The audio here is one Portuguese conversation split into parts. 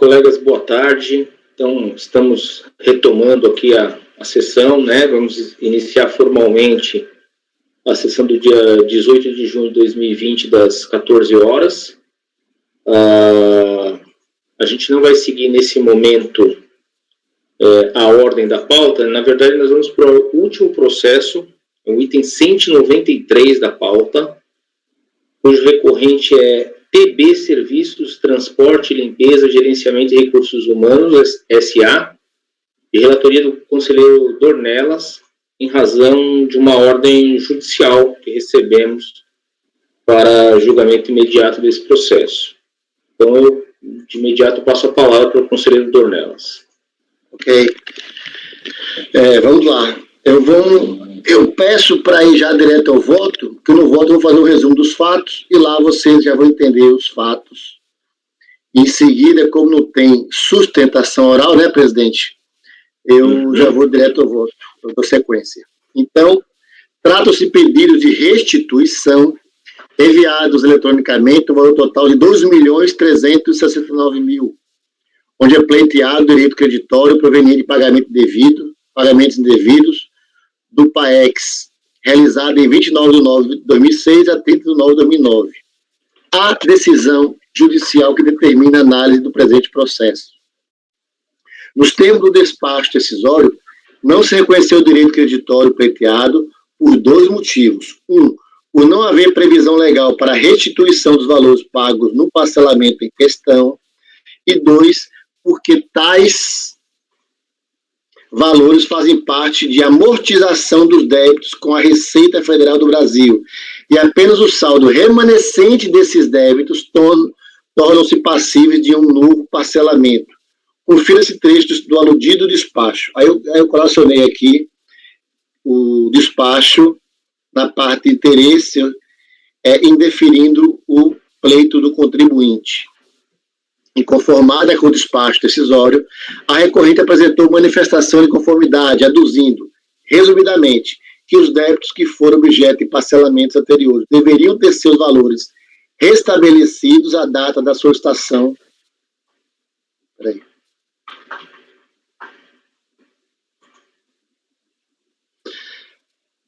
Colegas, boa tarde. Então, estamos retomando aqui a sessão, né? Vamos iniciar formalmente a sessão do dia 18 de junho de 2020, das 14 horas. A gente não vai seguir nesse momento a ordem da pauta. Na verdade, nós vamos para o último processo, o item 193 da pauta, cujo recorrente é PB Serviços, Transporte, Limpeza, Gerenciamento e Recursos Humanos, SA, de relatoria do conselheiro Dornelas, em razão de uma ordem judicial que recebemos para julgamento imediato desse processo. Então, eu, de imediato, passo a palavra para o conselheiro Dornelas. Ok. Vamos lá. Eu peço para ir já direto ao voto, que no voto eu vou fazer um resumo dos fatos, e lá vocês já vão entender os fatos. Em seguida, como não tem sustentação oral, né, presidente? Eu já vou direto ao voto, eu dou sequência. Então, trata-se de pedidos de restituição enviados eletronicamente, no valor total de 2.369.000, onde é pleiteado direito creditório proveniente de pagamentos indevidos, do PAEX, realizado em 29 de nove de 2006 a 30 de nove de 2009. A decisão judicial que determina a análise do presente processo. Nos termos do despacho decisório, não se reconheceu o direito creditório pleiteado por dois motivos. Por não haver previsão legal para a restituição dos valores pagos no parcelamento em questão. E 2, porque tais valores fazem parte de amortização dos débitos com a Receita Federal do Brasil, e apenas o saldo remanescente desses débitos tornam-se passíveis de um novo parcelamento. Confira esse trecho do aludido despacho. Aí eu colacionei aqui o despacho na parte de interesse, indeferindo o pleito do contribuinte. Inconformada com o despacho decisório, a recorrente apresentou manifestação de conformidade, aduzindo, resumidamente, que os débitos que foram objeto de parcelamentos anteriores deveriam ter seus valores restabelecidos à data da solicitação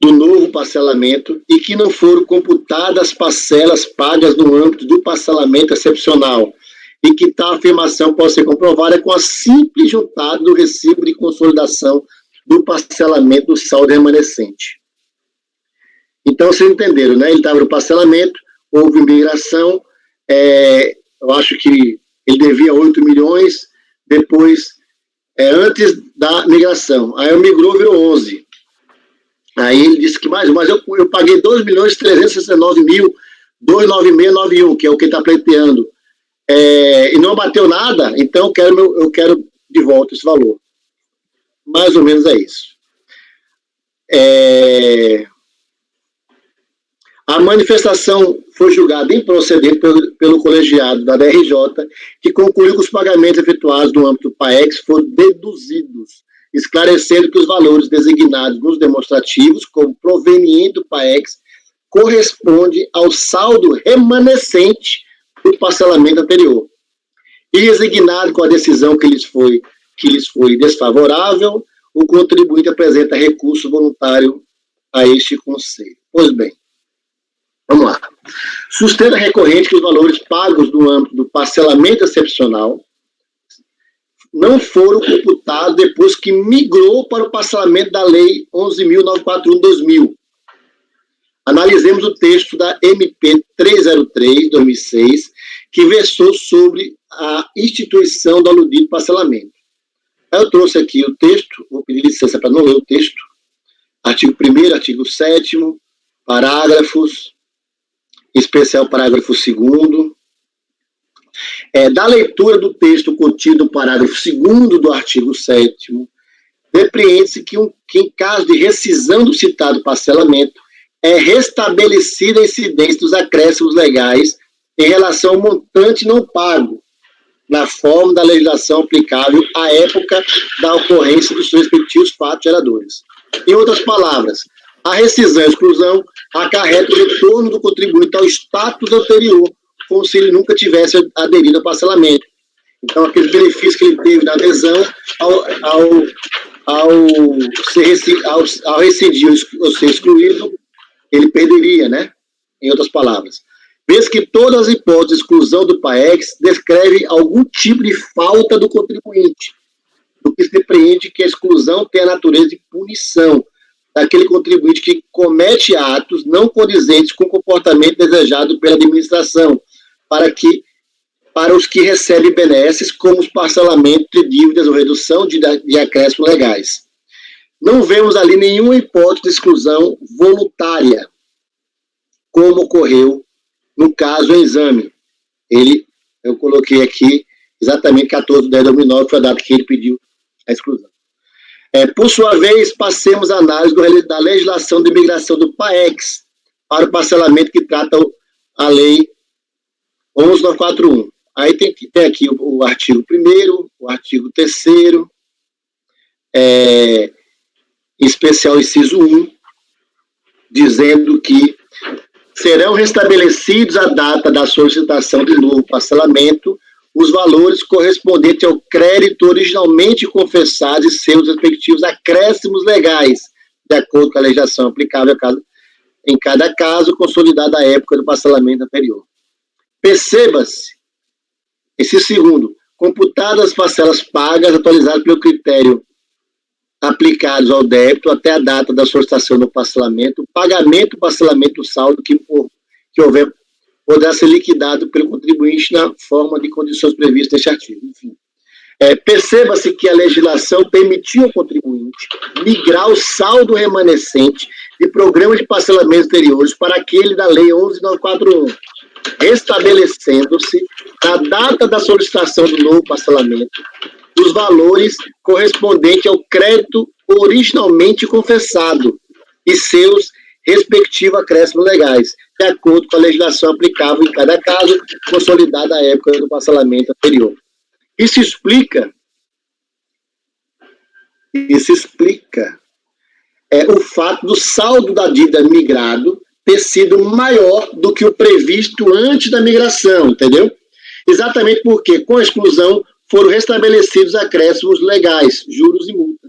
do novo parcelamento e que não foram computadas parcelas pagas no âmbito do parcelamento excepcional, e que tal afirmação pode ser comprovada com a simples juntada do recibo de consolidação do parcelamento do saldo remanescente. Então, vocês entenderam, né? Ele estava no parcelamento, houve migração, eu acho que ele devia 8 milhões, depois, antes da migração, aí migrou, virou 11. Aí ele disse que mas eu paguei 2.369.29691, que é o que está pleiteando, e não bateu nada, então eu quero de volta esse valor. Mais ou menos é isso. A manifestação foi julgada improcedente pelo colegiado da DRJ, que concluiu que os pagamentos efetuados no âmbito do PAEX foram deduzidos, esclarecendo que os valores designados nos demonstrativos como proveniente do PAEX corresponde ao saldo remanescente do parcelamento anterior. E resignado com a decisão que lhes foi desfavorável, o contribuinte apresenta recurso voluntário a este conselho. Pois bem, vamos lá. Sustenta recorrente que os valores pagos no âmbito do parcelamento excepcional não foram computados depois que migrou para o parcelamento da Lei 11.941/2000. Analisemos o texto da MP 303/2006, que versou sobre a instituição do aludido parcelamento. Eu trouxe aqui o texto, vou pedir licença para não ler o texto. Artigo 1º, artigo 7º, parágrafos, em especial parágrafo 2º. Da leitura do texto contido no parágrafo 2º do artigo 7º, depreende-se que em caso de rescisão do citado parcelamento, é restabelecida a incidência dos acréscimos legais em relação ao montante não pago, na forma da legislação aplicável à época da ocorrência dos seus respectivos fatos geradores. Em outras palavras, a rescisão e exclusão acarreta o retorno do contribuinte ao status anterior, como se ele nunca tivesse aderido ao parcelamento. Então, aquele benefício que ele teve na adesão, ao rescindir ou ser excluído, ele perderia, né? Em outras palavras. Vez que todas as hipóteses de exclusão do PAEX descrevem algum tipo de falta do contribuinte, do que se depreende que a exclusão tem a natureza de punição daquele contribuinte que comete atos não condizentes com o comportamento desejado pela administração, para os que recebem benesses, como os parcelamentos de dívidas ou redução de acréscimos legais. Não vemos ali nenhuma hipótese de exclusão voluntária, como ocorreu no caso em exame. Eu coloquei aqui exatamente 14 de 10 de 2009, que foi a data que ele pediu a exclusão. Por sua vez, passemos a análise da legislação de imigração do PAEX para o parcelamento que trata a Lei 11.941. Aí tem aqui o artigo 1º, o artigo 3º, em especial inciso 1, dizendo que serão restabelecidos à data da solicitação de novo parcelamento os valores correspondentes ao crédito originalmente confessado e seus respectivos acréscimos legais, de acordo com a legislação aplicável em cada caso, consolidada à época do parcelamento anterior. Perceba-se, esse segundo, computadas as parcelas pagas atualizadas pelo critério aplicados ao débito até a data da solicitação do parcelamento, o pagamento do parcelamento do saldo que houver poderá ser liquidado pelo contribuinte na forma de condições previstas neste artigo. Enfim, perceba-se que a legislação permitiu ao contribuinte migrar o saldo remanescente de programas de parcelamento anteriores para aquele da Lei 11.941, estabelecendo-se, na data da solicitação do novo parcelamento, os valores correspondentes ao crédito originalmente confessado e seus respectivos acréscimos legais, de acordo com a legislação aplicável em cada caso, consolidada à época do parcelamento anterior. Isso explica o fato do saldo da dívida migrado ter sido maior do que o previsto antes da migração, entendeu? Exatamente porque, com a exclusão, foram restabelecidos acréscimos legais, juros e multa.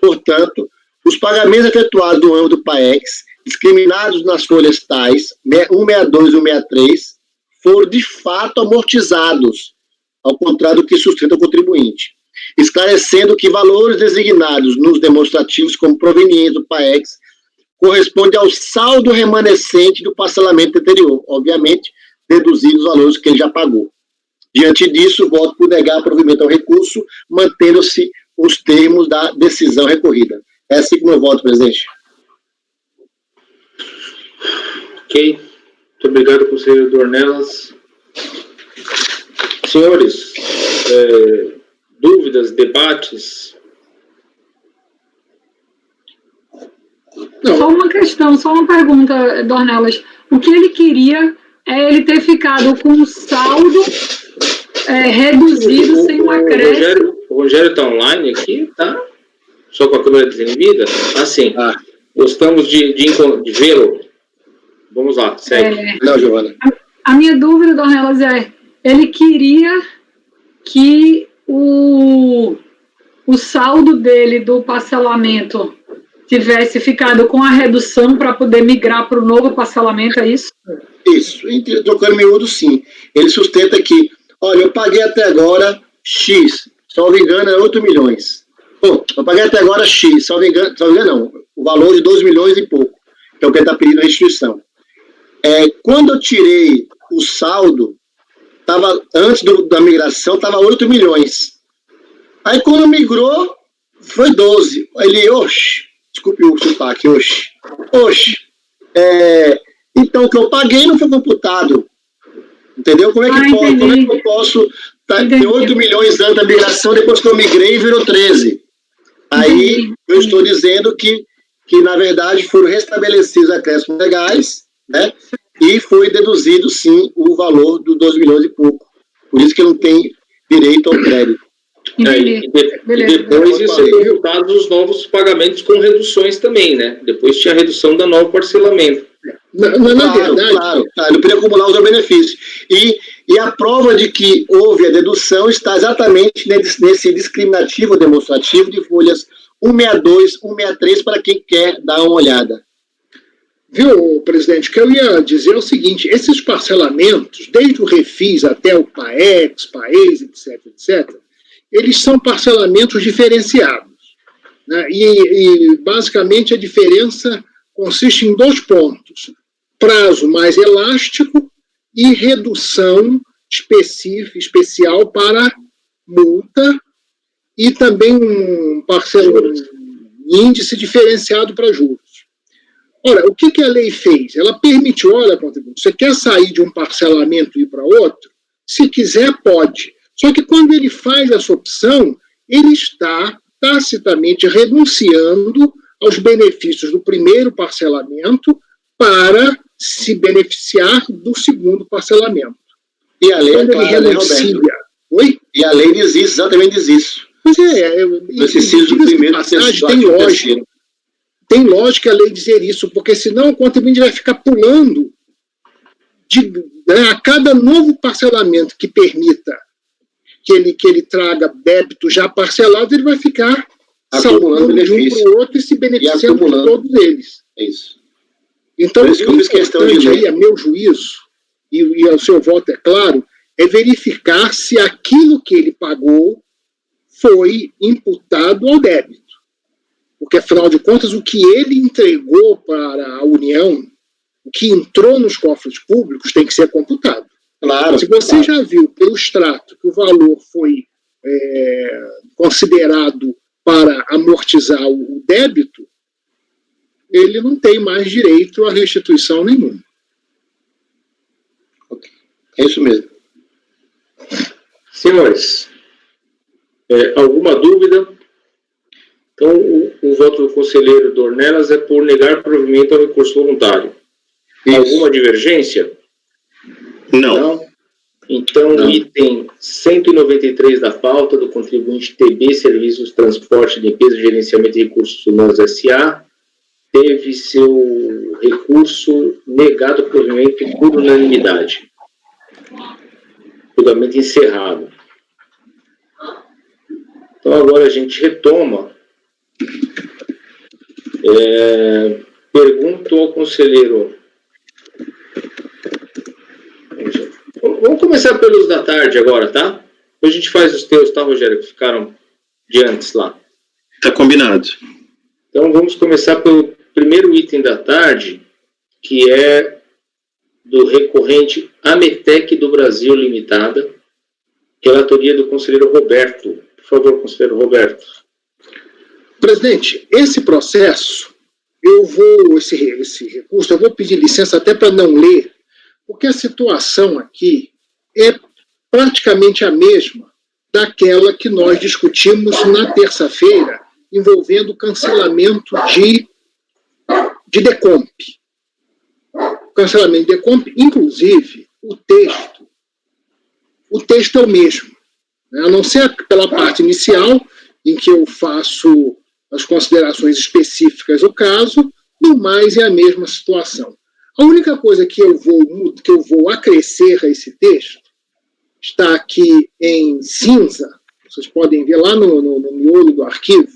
Portanto, os pagamentos efetuados no âmbito do PAEX, discriminados nas folhas tais 162 e 163, foram de fato amortizados, ao contrário do que sustenta o contribuinte, esclarecendo que valores designados nos demonstrativos como provenientes do PAEX correspondem ao saldo remanescente do parcelamento anterior, obviamente, deduzidos os valores que ele já pagou. Diante disso, voto por negar provimento ao recurso, mantendo-se os termos da decisão recorrida. É assim que meu voto, presidente. Ok. Muito obrigado, conselheiro Dornelas. Senhores, dúvidas, debates? Não. Só uma questão, só uma pergunta, Dornelas. O que ele queria é ele ter ficado com um saldo reduzido, sem um acréscimo. O Rogério está online aqui, tá? Só com a câmera desinibida? Assim, gostamos de vê-lo. Vamos lá, segue. Não, Giovana. A minha dúvida, Dornelas, ele queria que o saldo dele do parcelamento tivesse ficado com a redução para poder migrar para o novo parcelamento, é isso? Isso, trocando miúdo, sim. Ele sustenta que, olha, eu paguei até agora X, se não me engano é 8 milhões. Bom, eu paguei até agora X, se não me engano não, o valor de 2 milhões e pouco, que é o que ele está pedindo a restituição. Quando eu tirei o saldo, antes da migração, estava 8 milhões. Aí quando migrou, foi 12. Ele, desculpe o sotaque, então o que eu paguei não foi computado. Entendeu? Como é que eu posso ter 8 milhões antes da migração, depois que eu migrei virou 13? Aí eu estou dizendo que na verdade foram restabelecidos acréscimos legais, né? E foi deduzido, sim, o valor dos 2 milhões e pouco. Por isso que não tem direito ao crédito. E depois isso é resultado dos novos pagamentos com reduções também, né? Depois tinha a redução da novo parcelamento. Na verdade... Claro, ele poderia acumular os benefícios. E a prova de que houve a dedução está exatamente nesse discriminativo demonstrativo de folhas 162, 163, para quem quer dar uma olhada. Viu, presidente, o que eu ia dizer é o seguinte, esses parcelamentos, desde o Refis até o PAEX, PAES, etc., eles são parcelamentos diferenciados, né? E basicamente a diferença consiste em 2 pontos: prazo mais elástico e redução especial para multa, e também um índice diferenciado para juros. Ora, o que a lei fez? Ela permitiu, olha, contribuinte, você quer sair de um parcelamento e ir para outro? Se quiser, pode. Só que quando ele faz essa opção, ele está tacitamente renunciando aos benefícios do primeiro parcelamento para se beneficiar do segundo parcelamento. E a lei quando ele renuncia... Oi? E a lei diz isso, exatamente diz isso. Pois do primeiro passagem, tem lógica. Tem lógica a lei dizer isso, porque senão o contribuinte vai ficar pulando a cada novo parcelamento que permita que ele traga débito já parcelado, ele vai ficar acumulando de um para o outro e se beneficiando de todos eles. É isso. Então, o importante aí, a meu juízo, e o seu voto é claro, é verificar se aquilo que ele pagou foi imputado ao débito. Porque, afinal de contas, o que ele entregou para a União, o que entrou nos cofres públicos, tem que ser computado. Claro. Se você já viu pelo extrato que o valor foi considerado para amortizar o débito, ele não tem mais direito à restituição nenhuma. É isso mesmo. Senhores, alguma dúvida? Então, o voto do conselheiro Dornelas é por negar provimento ao recurso voluntário. Isso. Alguma divergência? Não. Então, não. Item 193 da pauta do contribuinte TB Serviços Transporte, Limpeza e Gerenciamento de Recursos Humanos S.A. teve seu recurso negado provimento por unanimidade. Julgamento encerrado. Então, agora a gente retoma. Pergunto ao conselheiro. Vamos começar pelos da tarde agora, tá? Depois a gente faz os teus, tá, Rogério, que ficaram de antes lá. Tá combinado. Então vamos começar pelo primeiro item da tarde, que é do recorrente Ametec do Brasil Limitada, relatoria do conselheiro Roberto. Por favor, conselheiro Roberto. Presidente, esse processo, esse recurso, eu vou pedir licença até para não ler, porque a situação aqui é praticamente a mesma daquela que nós discutimos na terça-feira, envolvendo o cancelamento de Decomp. O cancelamento de Decomp, inclusive, o texto é o mesmo, né? A não ser pela parte inicial, em que eu faço as considerações específicas do caso, no mais é a mesma situação. A única coisa que eu vou acrescer a esse texto está aqui em cinza, vocês podem ver lá no miolo do arquivo,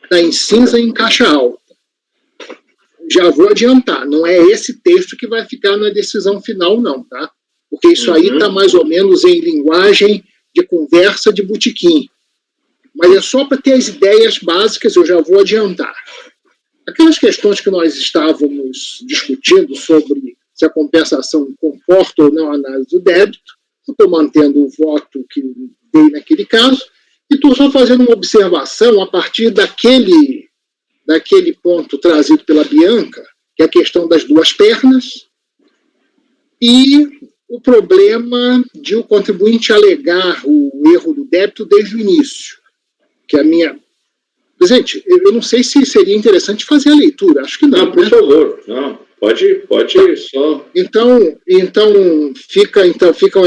está em cinza e em caixa alta. Já vou adiantar, não é esse texto que vai ficar na decisão final, não, tá? Porque isso aí está mais ou menos em linguagem de conversa de botequim. Mas é só para ter as ideias básicas, eu já vou adiantar. Aquelas questões que nós estávamos discutindo sobre se a compensação comporta ou não a análise do débito, eu estou mantendo o voto que dei naquele caso, e estou só fazendo uma observação a partir daquele ponto trazido pela Bianca, que é a questão das duas pernas, e o problema de o contribuinte alegar o erro do débito desde o início. Que a minha... Presidente, eu não sei se seria interessante fazer a leitura, acho que não. Não, por favor, não, pode só... Então ficam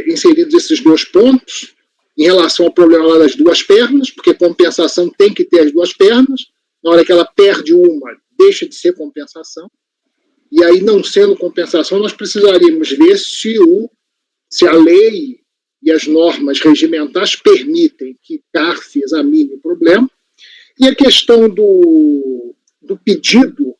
inseridos esses dois pontos, em relação ao problema lá das duas pernas, porque compensação tem que ter as duas pernas, na hora que ela perde uma, deixa de ser compensação, E aí, não sendo compensação, nós precisaríamos ver se a lei e as normas regimentais permitem que CARF examine o problema. E a questão do pedido,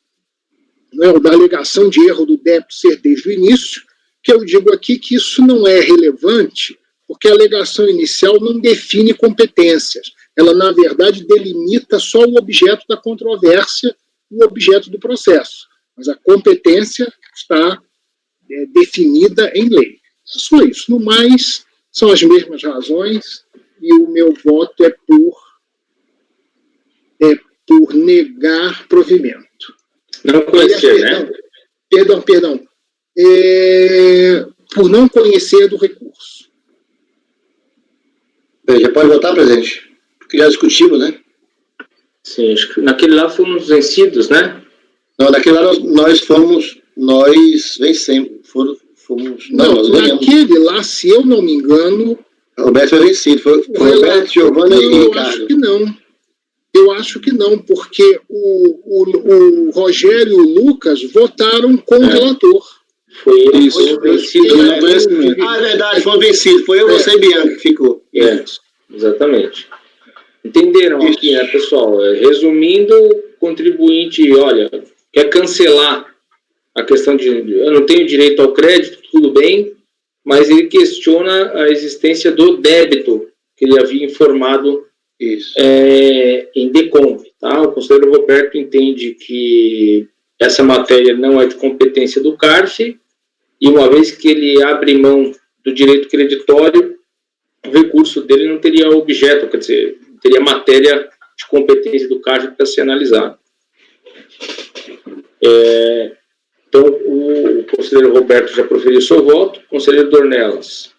né, da alegação de erro do débito ser desde o início, que eu digo aqui que isso não é relevante, porque a alegação inicial não define competências. Ela, na verdade, delimita só o objeto da controvérsia, o objeto do processo. Mas a competência está definida em lei. É só isso. No mais, são as mesmas razões e o meu voto é por negar provimento. Não conhecer, né? Perdão. Por não conhecer do recurso. Bem, já pode votar, presidente? Porque já discutimos, né? Sim, acho que naquele lá fomos vencidos, né? Não, naquele lá nós vencemos. Nós ganhamos. Naquele lá, se eu não me engano... Roberto foi vencido. Foi Roberto, Giovana e Ricardo. Eu acho que não, porque o Rogério e o Lucas votaram com o relator. Foi isso, vencido. É verdade, foi vencido. Foi eu, você e Bianca que ficou. Exatamente. Entenderam aqui, né, pessoal? Resumindo, o contribuinte, olha, quer cancelar a questão de eu não tenho direito ao crédito, tudo bem, mas ele questiona a existência do débito que ele havia informado em DECONV. Tá? O conselheiro Roberto entende que essa matéria não é de competência do CARF e uma vez que ele abre mão do direito creditório, o recurso dele não teria objeto, quer dizer, teria matéria de competência do CARF para ser analisado. Então, o conselheiro Roberto já proferiu seu voto. Conselheiro Dornelas.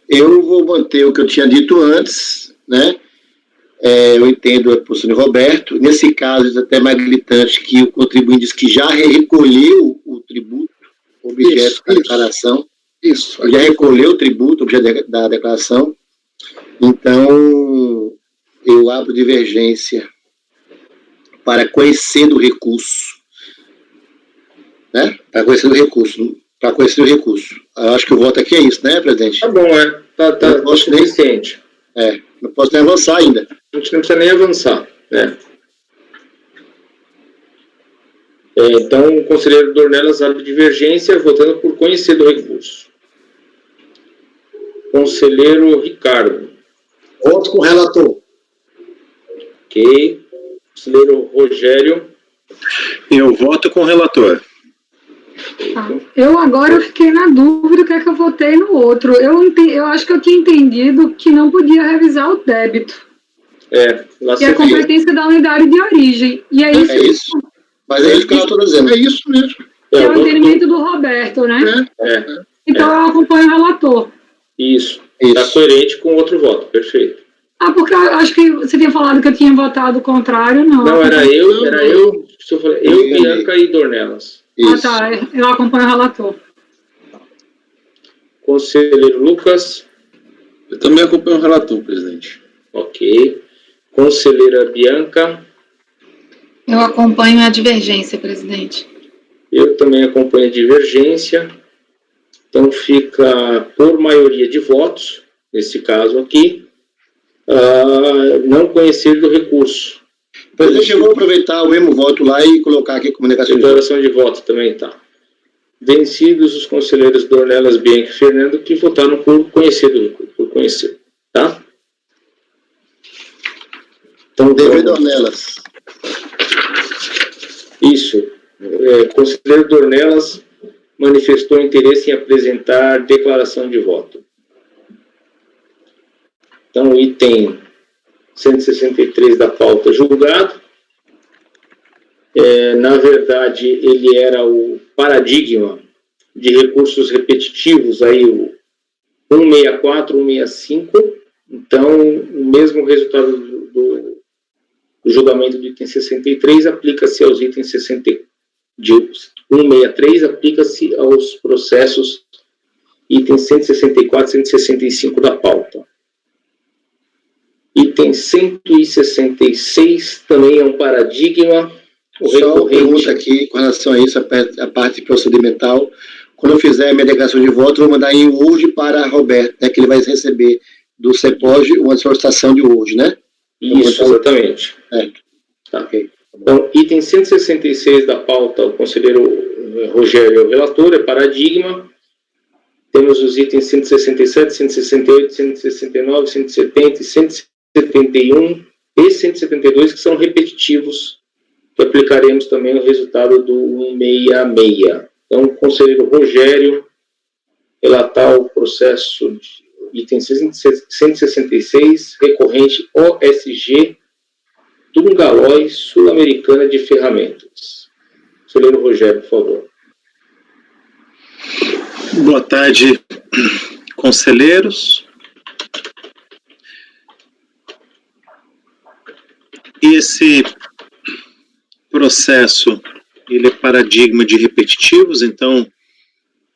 Eu vou manter o que eu tinha dito antes, né? Eu entendo a posição de Roberto. Nesse caso, é até mais gritante que o contribuinte diz que já recolheu o tributo, objeto da declaração. Isso. Já recolheu o tributo, objeto da declaração. Então, eu abro divergência para conhecer do recurso. Né? Para conhecer o recurso. Eu acho que o voto aqui é isso, né, presidente? Tá bom, tá suficiente. Não posso nem avançar ainda. A gente não precisa nem avançar, né? Então, o conselheiro Dornelas abre divergência, votando por conhecer do recurso. Conselheiro Ricardo. Voto com o relator. Ok. Conselheiro Rogério. Eu voto com o relator. Eu fiquei na dúvida o que é que eu votei no outro. Eu acho que eu tinha entendido que não podia revisar o débito. Que é a competência da unidade de origem. E é isso. É isso. Mas é isso que eu estou dizendo. É isso mesmo. Que é o entendimento do Roberto, né? Então eu acompanho o relator. Isso. Está coerente com o outro voto. Perfeito. Porque eu acho que você tinha falado que eu tinha votado o contrário, não. Não, era eu, Bianca e Dornelas. Isso. Tá. Eu acompanho o relator. Conselheiro Lucas. Eu também acompanho o relator, presidente. Ok. Conselheira Bianca. Eu acompanho a divergência, presidente. Eu também acompanho a divergência. Então fica por maioria de votos, nesse caso aqui, não conhecer do recurso. Presidente, eu vou aproveitar o mesmo voto lá e colocar aqui comunicação. Declaração de voto também tá. Vencidos os conselheiros Dornelas, Bianca e Fernando, que votaram por conhecer do recurso, por conhecer, tá? Então, Dever Dornelas. Isso. Conselheiro Dornelas manifestou interesse em apresentar declaração de voto. Então, o item 163 da pauta julgado. Na verdade, ele era o paradigma de recursos repetitivos, aí o 164, 165. Então, o mesmo resultado do julgamento do item 63 aplica-se aos itens 163, aplica-se aos processos itens 164 e 165 da pauta. Item 166 também é um paradigma Só uma pergunta aqui com relação a isso, a parte procedimental. Quando eu fizer a minha declaração de voto, eu vou mandar em Word para Roberto, né, que ele vai receber do CEPOG uma solicitação de Word, né? Isso, exatamente. Tá, ok. Então, item 166 da pauta, o conselheiro Rogério é o relator, é paradigma. Temos os itens 167, 168, 169, 170, 171 e 172, que são repetitivos, que aplicaremos também o resultado do 166. Então, o conselheiro Rogério relatar o processo de item 166, recorrente OSG Tungalói Sul-Americana de Ferramentas. Conselheiro Rogério, por favor. Boa tarde, conselheiros. Esse processo, ele é paradigma de repetitivos, então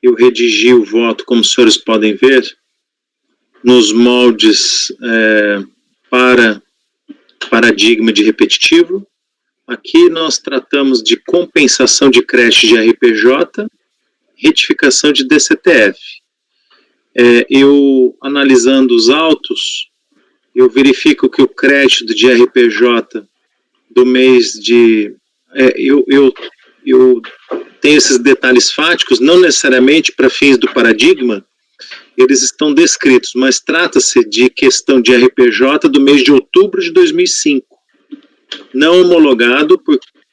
eu redigi o voto, como os senhores podem ver, nos moldes para paradigma de repetitivo. Aqui nós tratamos de compensação de crédito de RPJ, retificação de DCTF. Eu, analisando os autos, eu verifico que o crédito de RPJ do mês de... Eu tenho esses detalhes fáticos, não necessariamente para fins do paradigma, eles estão descritos, mas trata-se de questão de RPJ do mês de outubro de 2005, não homologado,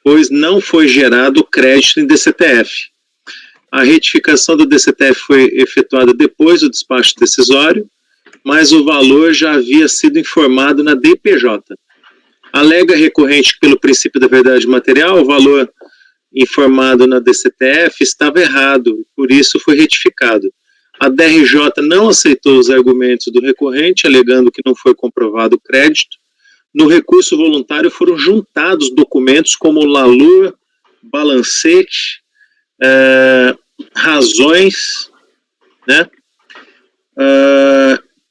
pois não foi gerado crédito em DCTF. A retificação do DCTF foi efetuada depois do despacho decisório, mas o valor já havia sido informado na DPJ. Alega recorrente que, pelo princípio da verdade material, o valor informado na DCTF estava errado, por isso foi retificado. A DRJ não aceitou os argumentos do recorrente, alegando que não foi comprovado o crédito. No recurso voluntário foram juntados documentos como LALUR, balancete, razões, né?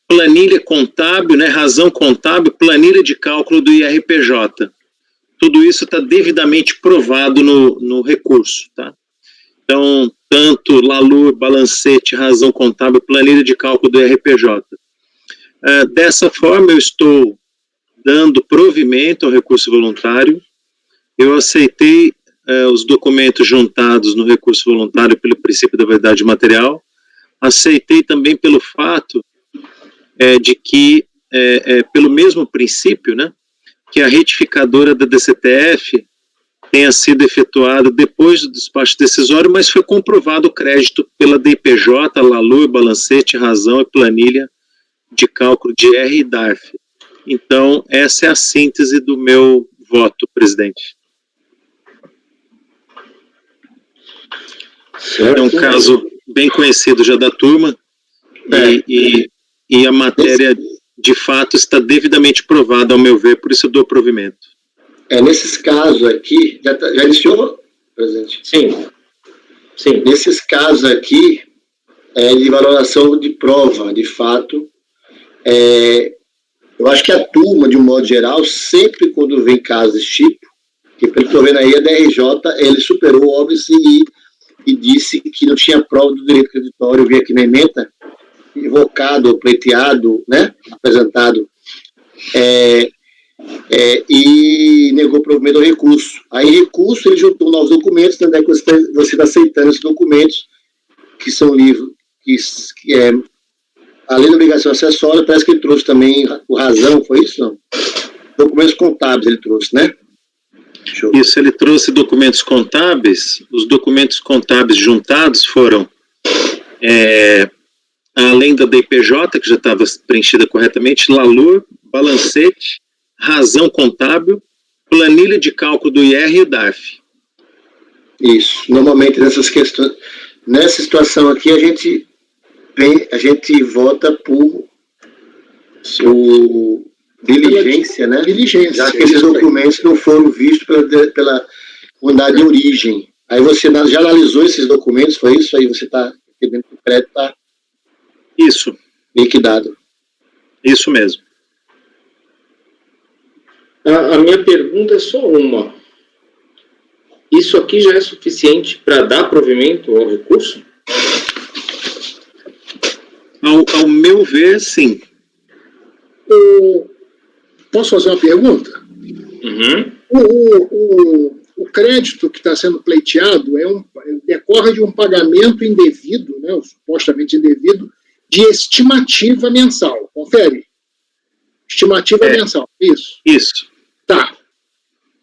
Planilha contábil, né? Razão contábil, planilha de cálculo do IRPJ. Tudo isso está devidamente provado no recurso, tá? Então, tanto LALUR, balancete, razão contábil, planilha de cálculo do IRPJ. Dessa forma, eu estou dando provimento ao recurso voluntário. Eu aceitei os documentos juntados no recurso voluntário pelo princípio da verdade material. Aceitei também pelo fato de que, pelo mesmo princípio, né, que a retificadora da DCTF tenha sido efetuada depois do despacho decisório, mas foi comprovado o crédito pela DPJ, LALUR, balancete, razão e planilha de cálculo de R e DARF. Então, essa é a síntese do meu voto, presidente. É um caso bem conhecido já da turma, e a matéria, de fato, está devidamente provada, ao meu ver, por isso eu dou provimento. Nesses casos aqui, já iniciou, presidente? Sim. Nesses casos aqui, de valoração de prova, de fato, eu acho que a turma, de um modo geral, sempre quando vem casos desse tipo, que pelo que estou vendo aí, a DRJ, ele superou o óbvio e disse que não tinha prova do direito creditório, eu vi aqui na ementa, invocado, pleiteado, né, apresentado, e negou provimento ao recurso. Aí, recurso, ele juntou novos documentos, tanto é que você está aceitando esses documentos, que são livros, além da obrigação acessória, parece que ele trouxe também o razão, foi isso? Não? Documentos contábeis ele trouxe, né? Isso, ele trouxe documentos contábeis. Os documentos contábeis juntados foram, além da DPJ, que já estava preenchida corretamente, LALUR, balancete, razão contábil, planilha de cálculo do IR e DARF. Isso. Normalmente, nessas questões, nessa situação aqui, a gente vota por diligência, né? Diligência. Já que esses documentos não foram vistos pela unidade de origem. Aí você já analisou esses documentos, foi isso? Aí você está entendendo que o crédito está liquidado. Isso mesmo. A minha pergunta é só uma. isso aqui já é suficiente para dar provimento ao recurso? Ao meu ver, sim. Posso fazer uma pergunta? Uhum. O crédito que está sendo pleiteado decorre de um pagamento indevido, né, supostamente indevido, de estimativa mensal. Confere? Estimativa mensal, isso? Isso. Tá.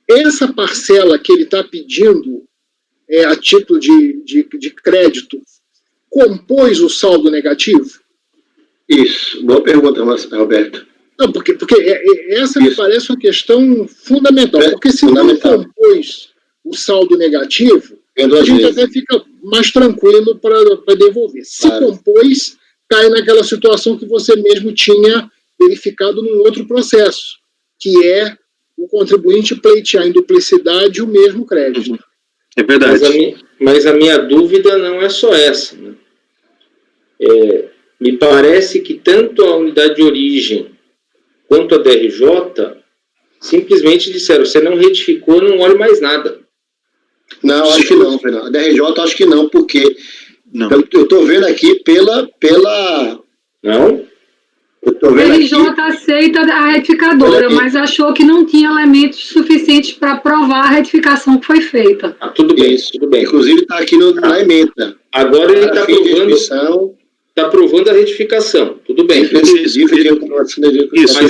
Essa parcela que ele está pedindo a título de crédito compôs o saldo negativo? Isso, boa pergunta, Roberto. Não, porque essa me parece uma questão fundamental. Porque se não compôs o saldo negativo, a gente até fica mais tranquilo para devolver. Se compôs, cai naquela situação que você mesmo tinha verificado num outro processo, que é o contribuinte pleitear em duplicidade o mesmo crédito. É verdade. Mas a minha dúvida não é só essa, né? Me parece que tanto a unidade de origem quanto a DRJ simplesmente disseram: você não retificou, não olhe mais nada. Não, acho que não, Fernando. A DRJ acho que não, porque não. Eu estou vendo aqui pela... Não? A DRJ aceita a retificadora, mas achou que não tinha elementos suficientes para provar a retificação que foi feita. Tudo bem, tudo bem. Inclusive está aqui na emenda. Agora ele está provando a retificação. Tudo bem. Mas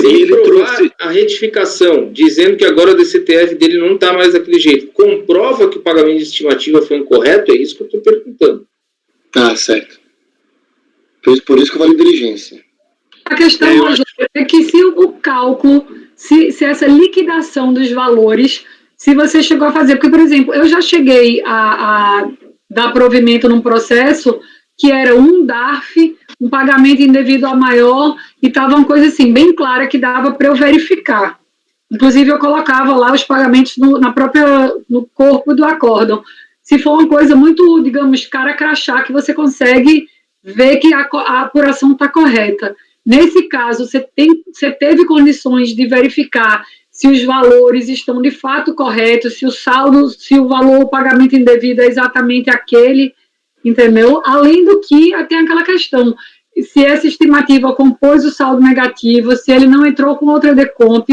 ele provar a retificação, dizendo que agora a DCTF dele não está mais daquele jeito, comprova que o pagamento de estimativa foi incorreto? É isso que eu estou perguntando. Tá, certo. Por isso que eu falei diligência. A questão é que se o cálculo, se essa liquidação dos valores, se você chegou a fazer, porque, por exemplo, eu já cheguei a dar provimento num processo que era um DARF, um pagamento indevido a maior, e estava uma coisa assim, bem clara, que dava para eu verificar. Inclusive, eu colocava lá os pagamentos no corpo do acórdão. Se for uma coisa muito, digamos, cara crachá, que você consegue ver que a apuração está correta. Nesse caso, você teve condições de verificar se os valores estão de fato corretos, se o saldo, se o valor, o pagamento indevido é exatamente aquele, entendeu? Além do que, tem aquela questão, se essa estimativa compôs o saldo negativo, se ele não entrou com outra decomp,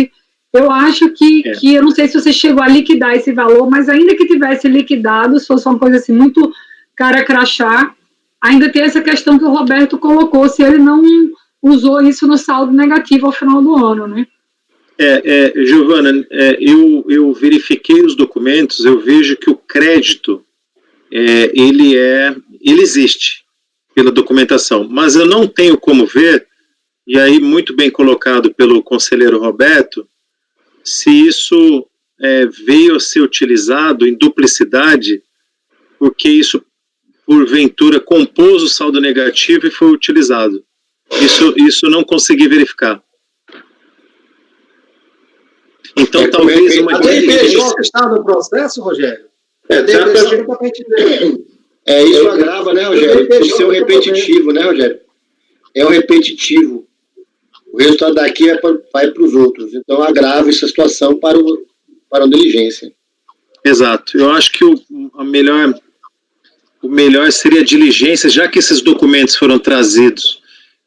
eu acho que eu não sei se você chegou a liquidar esse valor, mas ainda que tivesse liquidado, se fosse uma coisa assim muito cara crachá, ainda tem essa questão que o Roberto colocou, se ele não usou isso no saldo negativo ao final do ano, né? Giovana, eu verifiquei os documentos, eu vejo que o crédito, ele existe pela documentação, mas eu não tenho como ver, e aí muito bem colocado pelo conselheiro Roberto, se isso veio a ser utilizado em duplicidade, porque isso, porventura, compôs o saldo negativo e foi utilizado. Isso eu não consegui verificar. Então, talvez uma DRJ está no processo, Rogério? Isso agrava, né, Rogério? Por ser um repetitivo, né, Rogério? É um repetitivo. O resultado daqui vai para os outros. Então, agrava essa situação para a diligência. Exato. Eu acho que o melhor seria a diligência, já que esses documentos foram trazidos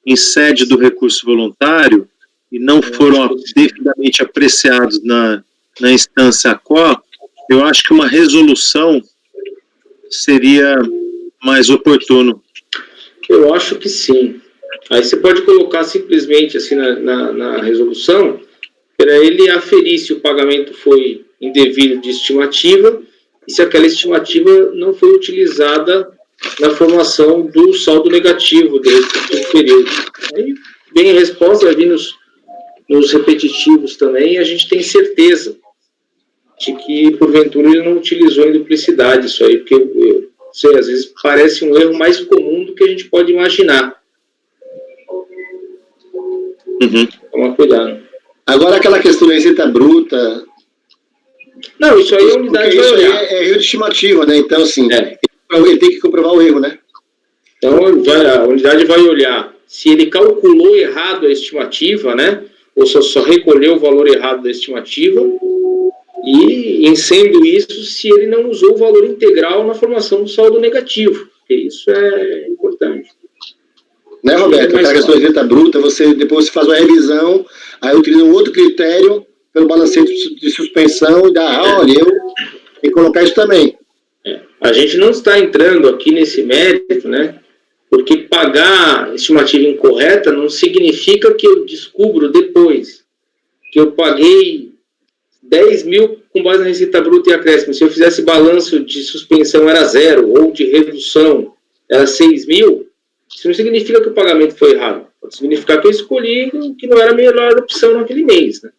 em sede do recurso voluntário e não foram devidamente apreciados na instância ACO, eu acho que uma resolução seria mais oportuno. Eu acho que sim. Aí você pode colocar simplesmente assim na resolução, para ele aferir se o pagamento foi indevido de estimativa e se aquela estimativa não foi utilizada na formação do saldo negativo do respectivo período. Aí vem a resposta, vai vir nos repetitivos também, e a gente tem certeza de que, porventura, ele não utilizou em duplicidade isso aí, porque, às vezes parece um erro mais comum do que a gente pode imaginar. Toma cuidado. Agora, aquela questão da receita bruta... Não, isso aí a unidade vai olhar. É erro de estimativa, né? Então, assim, ele tem que comprovar o erro, né? Então, a unidade vai olhar se ele calculou errado a estimativa, né? Ou só recolheu o valor errado da estimativa, E, em sendo isso, se ele não usou o valor integral na formação do saldo negativo, porque isso é importante. Né, Roberto? Pega a sua receita bruta, depois você faz uma revisão, aí utiliza um outro critério pelo balanceamento de suspensão e dá, olha, eu tenho que colocar isso também. A gente não está entrando aqui nesse mérito, né? Porque pagar estimativa incorreta não significa que eu descubro depois que eu paguei 10 mil com base na receita bruta e acréscimo. Se eu fizesse balanço de suspensão era 0, ou de redução era 6 mil, isso não significa que o pagamento foi errado. Pode significar que eu escolhi que não era a melhor opção naquele mês. Né?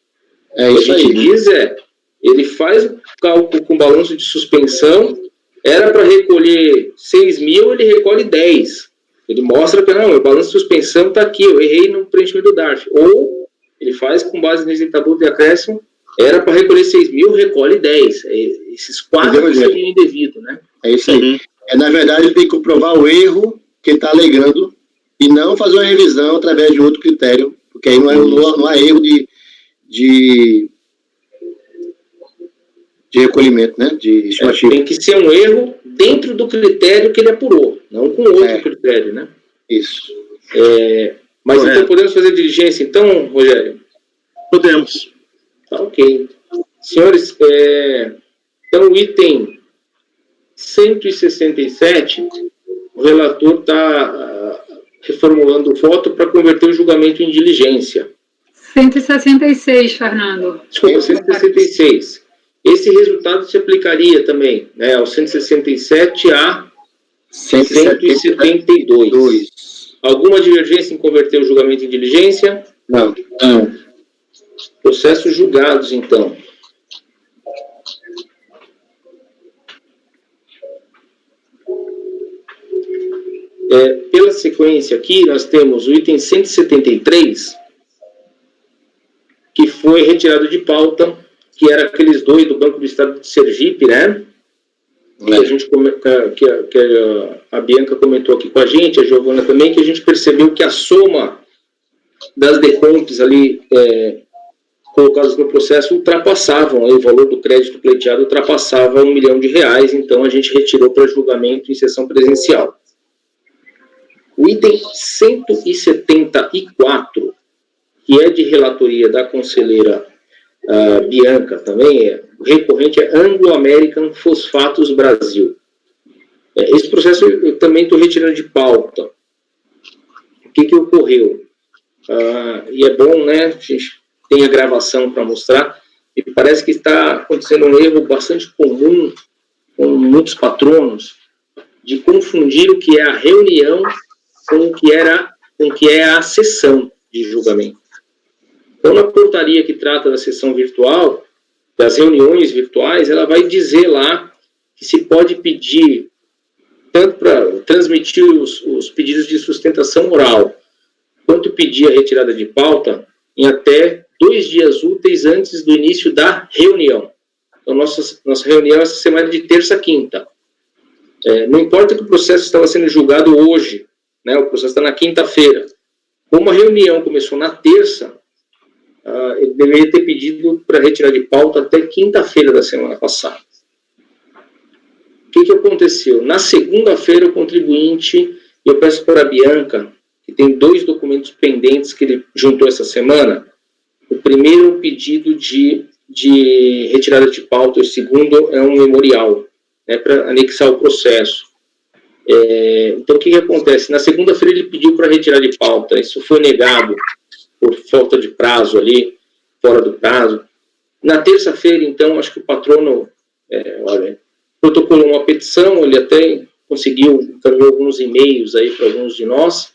O que a gente diz ele faz o cálculo com balanço de suspensão, era para recolher 6 mil, ele recolhe 10. Ele mostra que não, o balanço de suspensão está aqui, eu errei no preenchimento do DARF. Ou ele faz com base na receita bruta e acréscimo, era para recolher 6 mil, recolhe 10. Esses 4 seriam indevido, né? É isso aí. Na verdade, ele tem que comprovar o erro que ele está alegando e não fazer uma revisão através de outro critério, porque aí não há erro de recolhimento, né? De estimativa. Tem que ser um erro dentro do critério que ele apurou, não com outro critério, né? Isso. Mas então podemos fazer diligência, então, Rogério? Podemos. Tá ok. Senhores, então o item 167, o relator está reformulando o voto para converter o julgamento em diligência. 166, Fernando. Desculpa, 166. Esse resultado se aplicaria também, né, ao 167 a 172. Alguma divergência em converter o julgamento em diligência? Não. Processos julgados, então. Pela sequência aqui, nós temos o item 173, que foi retirado de pauta, que era aqueles dois do Banco do Estado de Sergipe, né? Que a Bianca comentou aqui com a gente, a Giovana também, que a gente percebeu que a soma das decompes ali colocadas no processo ultrapassavam, o valor do crédito pleiteado ultrapassava R$1 milhão, então a gente retirou para julgamento em sessão presencial. O item 174, que é de relatoria da conselheira Bianca também, o recorrente é Anglo American Fosfatos Brasil. Esse processo eu também estou retirando de pauta. O que ocorreu? E é bom, né? A gente tem a gravação para mostrar, e parece que está acontecendo um erro bastante comum com muitos patronos, de confundir o que é a reunião com o que é a sessão de julgamento. Então, na portaria que trata da sessão virtual, das reuniões virtuais, ela vai dizer lá que se pode pedir, tanto para transmitir os pedidos de sustentação oral, quanto pedir a retirada de pauta, em até 2 dias úteis antes do início da reunião. Então, nossa reunião essa semana é de terça a quinta. Não importa que o processo estava sendo julgado hoje, né, o processo está na quinta-feira. Como a reunião começou na terça, ele deveria ter pedido para retirar de pauta até quinta-feira da semana passada. O que aconteceu? Na segunda-feira, o contribuinte, eu peço para a Bianca, que tem 2 documentos pendentes que ele juntou essa semana. O primeiro é um pedido de retirada de pauta, o segundo é um memorial, né, para anexar o processo. Então, o que acontece? Na segunda-feira ele pediu para retirar de pauta, isso foi negado por falta de prazo ali, fora do prazo. Na terça-feira, então, acho que o patrono protocolou uma petição, ele até conseguiu encaminhar alguns e-mails aí para alguns de nós,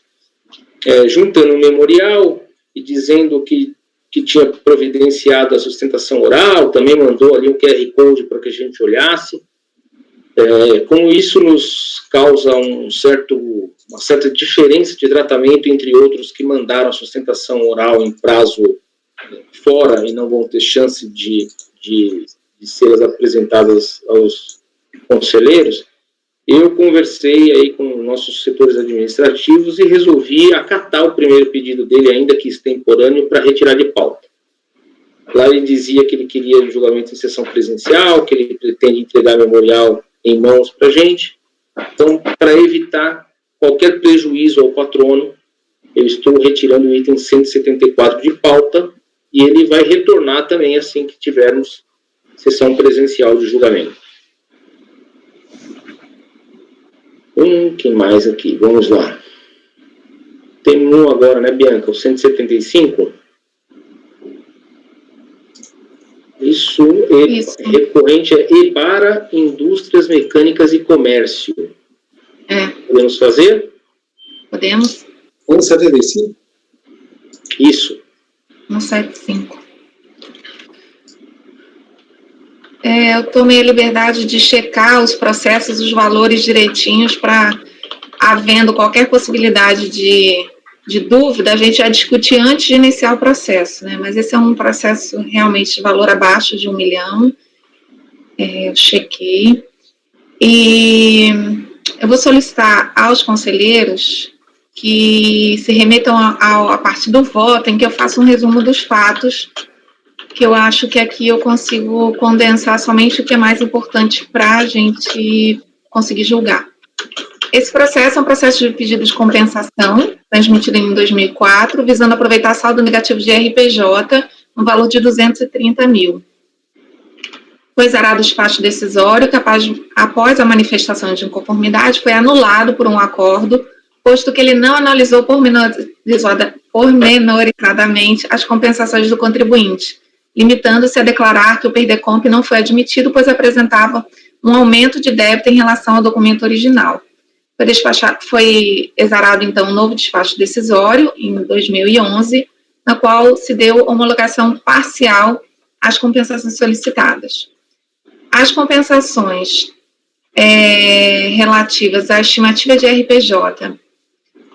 juntando um memorial e dizendo que tinha providenciado a sustentação oral, também mandou ali um QR Code para que a gente olhasse. Como isso nos causa uma certa diferença de tratamento entre outros que mandaram a sustentação oral em prazo fora e não vão ter chance de ser apresentadas aos conselheiros, eu conversei aí com nossos setores administrativos e resolvi acatar o primeiro pedido dele, ainda que extemporâneo, para retirar de pauta. Lá ele dizia que ele queria o julgamento em sessão presencial, que ele pretende entregar memorial em mãos para a gente. Então, para evitar qualquer prejuízo ao patrono, eu estou retirando o item 174 de pauta e ele vai retornar também assim que tivermos sessão presencial de julgamento. Quem mais aqui? Vamos lá. Tem um agora, né, Bianca? O 175. Isso. Recorrente é EBARA, Indústrias Mecânicas e Comércio. Podemos fazer? Podemos. 175? Isso. 175. Eu tomei a liberdade de checar os processos, os valores direitinhos, para, havendo qualquer possibilidade de dúvida, a gente já discutir antes de iniciar o processo, né? Mas esse é um processo realmente de valor abaixo de 1 milhão. Eu chequei. E eu vou solicitar aos conselheiros que se remetam a partir do voto, em que eu faça um resumo dos fatos, que eu acho que aqui eu consigo condensar somente o que é mais importante para a gente conseguir julgar. Esse processo é um processo de pedido de compensação, transmitido em 2004, visando aproveitar saldo negativo de RPJ, no valor de 230 mil. Foi zerado o despacho decisório, que após a manifestação de inconformidade, foi anulado por um acordo, posto que ele não analisou pormenorizadamente as compensações do contribuinte, limitando-se a declarar que o PERDECOMP não foi admitido, pois apresentava um aumento de débito em relação ao documento original. Foi exarado, então, um novo despacho decisório, em 2011, na qual se deu homologação parcial às compensações solicitadas. As compensações relativas à estimativa de RPJ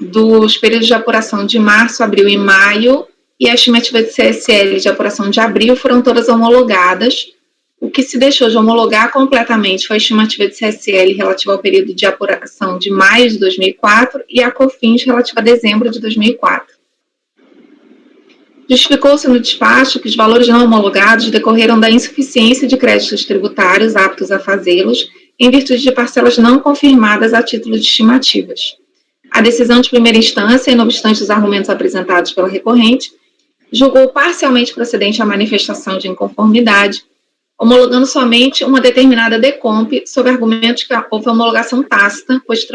dos períodos de apuração de março, abril e maio, e a estimativa de CSL de apuração de abril foram todas homologadas. O que se deixou de homologar completamente foi a estimativa de CSL relativa ao período de apuração de maio de 2004 e a COFINS relativa a dezembro de 2004. Justificou-se no despacho que os valores não homologados decorreram da insuficiência de créditos tributários aptos a fazê-los, em virtude de parcelas não confirmadas a título de estimativas. A decisão de primeira instância, não obstante os argumentos apresentados pela recorrente, julgou parcialmente procedente a manifestação de inconformidade, homologando somente uma determinada DECOMP, sob argumento de que houve homologação tácita, pois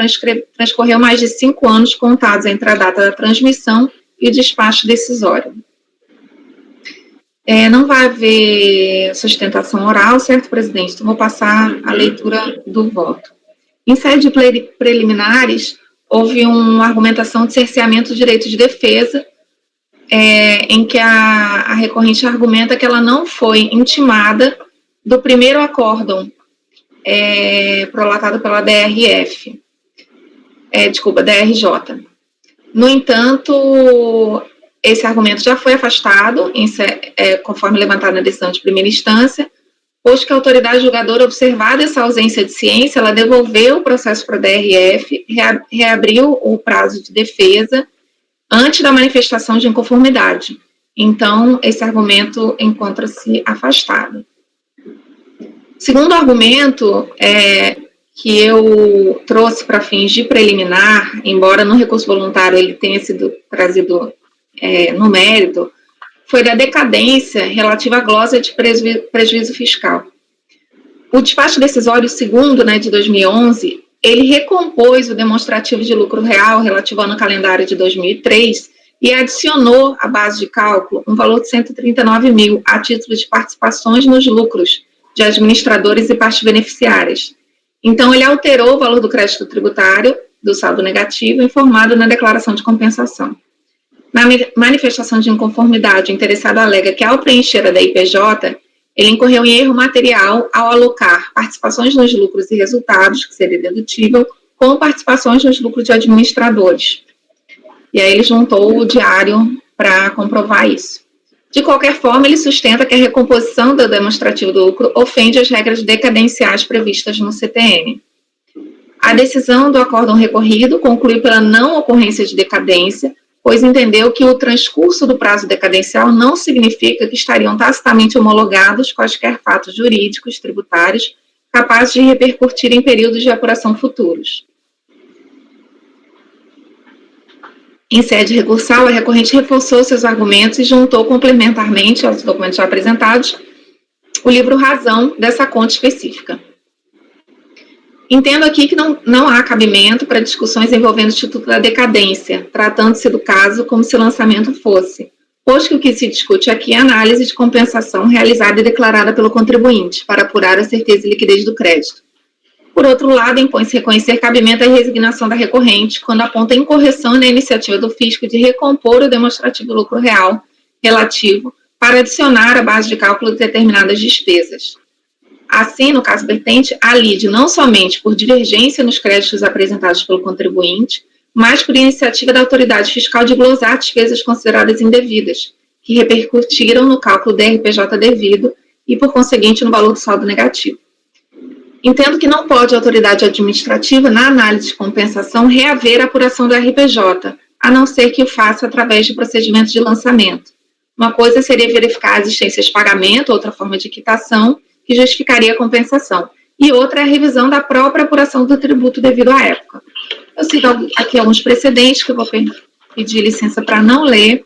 transcorreu mais de 5 anos contados entre a data da transmissão e o despacho decisório. Não vai haver sustentação oral, certo, presidente? Então, vou passar a leitura do voto. Em sede de preliminares, houve uma argumentação de cerceamento do direito de defesa, em que a recorrente argumenta que ela não foi intimada do primeiro acórdão prolatado pela DRJ. No entanto, esse argumento já foi afastado, conforme levantado na decisão de primeira instância, posto que a autoridade julgadora, observada essa ausência de ciência, ela devolveu o processo para a DRF, reabriu o prazo de defesa antes da manifestação de inconformidade. Então, esse argumento encontra-se afastado. Segundo argumento, que eu trouxe para fins de preliminar, embora no recurso voluntário ele tenha sido trazido no mérito, foi da decadência relativa à glosa de prejuízo fiscal. O despacho decisório segundo, de 2011, ele recompôs o demonstrativo de lucro real relativo ao ano calendário de 2003 e adicionou à base de cálculo um valor de 139 mil a título de participações nos lucros de administradores e partes beneficiárias. Então, ele alterou o valor do crédito tributário do saldo negativo informado na declaração de compensação. Na manifestação de inconformidade, o interessado alega que, ao preencher a DIPJ, ele incorreu em erro material ao alocar participações nos lucros e resultados, que seria dedutível, com participações nos lucros de administradores. E aí ele juntou o diário para comprovar isso. De qualquer forma, ele sustenta que a recomposição do demonstrativo do lucro ofende as regras decadenciais previstas no CTN. A decisão do acórdão recorrido conclui pela não ocorrência de decadência, pois entendeu que o transcurso do prazo decadencial não significa que estariam tacitamente homologados quaisquer fatos jurídicos, tributários, capazes de repercutir em períodos de apuração futuros. Em sede recursal, a recorrente reforçou seus argumentos e juntou complementarmente aos documentos já apresentados o livro Razão dessa conta específica. Entendo aqui que não há cabimento para discussões envolvendo o Instituto da Decadência, tratando-se do caso como se o lançamento fosse, pois que o que se discute aqui é a análise de compensação realizada e declarada pelo contribuinte, para apurar a certeza e liquidez do crédito. Por outro lado, impõe-se reconhecer cabimento à resignação da recorrente, quando aponta incorreção na iniciativa do fisco de recompor o demonstrativo lucro real relativo para adicionar à base de cálculo de determinadas despesas. Assim, no caso vertente, a lide não somente por divergência nos créditos apresentados pelo contribuinte, mas por iniciativa da autoridade fiscal de glosar despesas consideradas indevidas, que repercutiram no cálculo do RPJ devido e, por conseguinte, no valor do saldo negativo. Entendo que não pode a autoridade administrativa, na análise de compensação, reaver a apuração do RPJ, a não ser que o faça através de procedimentos de lançamento. Uma coisa seria verificar a existência de pagamento, outra forma de quitação, que justificaria a compensação, e outra é a revisão da própria apuração do tributo devido à época. Eu cito aqui alguns precedentes que eu vou pedir licença para não ler,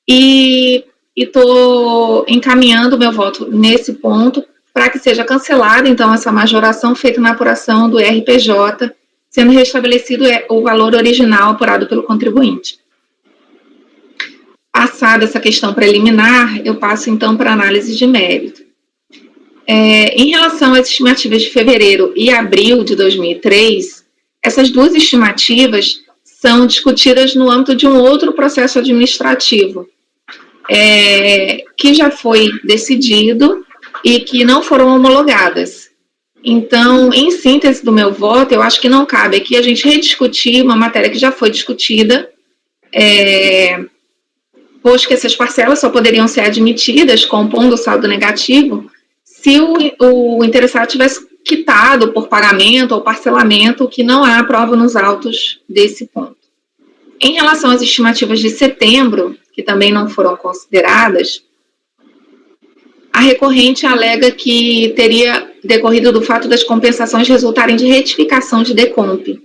e estou encaminhando o meu voto nesse ponto para que seja cancelada, então, essa majoração feita na apuração do RPJ, sendo restabelecido o valor original apurado pelo contribuinte. Passada essa questão preliminar, eu passo, então, para a análise de mérito. Em relação às estimativas de fevereiro e abril de 2003, essas duas estimativas são discutidas no âmbito de um outro processo administrativo, que já foi decidido e que não foram homologadas. Então, em síntese do meu voto, eu acho que não cabe aqui a gente rediscutir uma matéria que já foi discutida, pois que essas parcelas só poderiam ser admitidas compondo o saldo negativo se o interessado tivesse quitado por pagamento ou parcelamento, que não há prova nos autos desse ponto. Em relação às estimativas de setembro, que também não foram consideradas, a recorrente alega que teria decorrido do fato das compensações resultarem de retificação de decomp,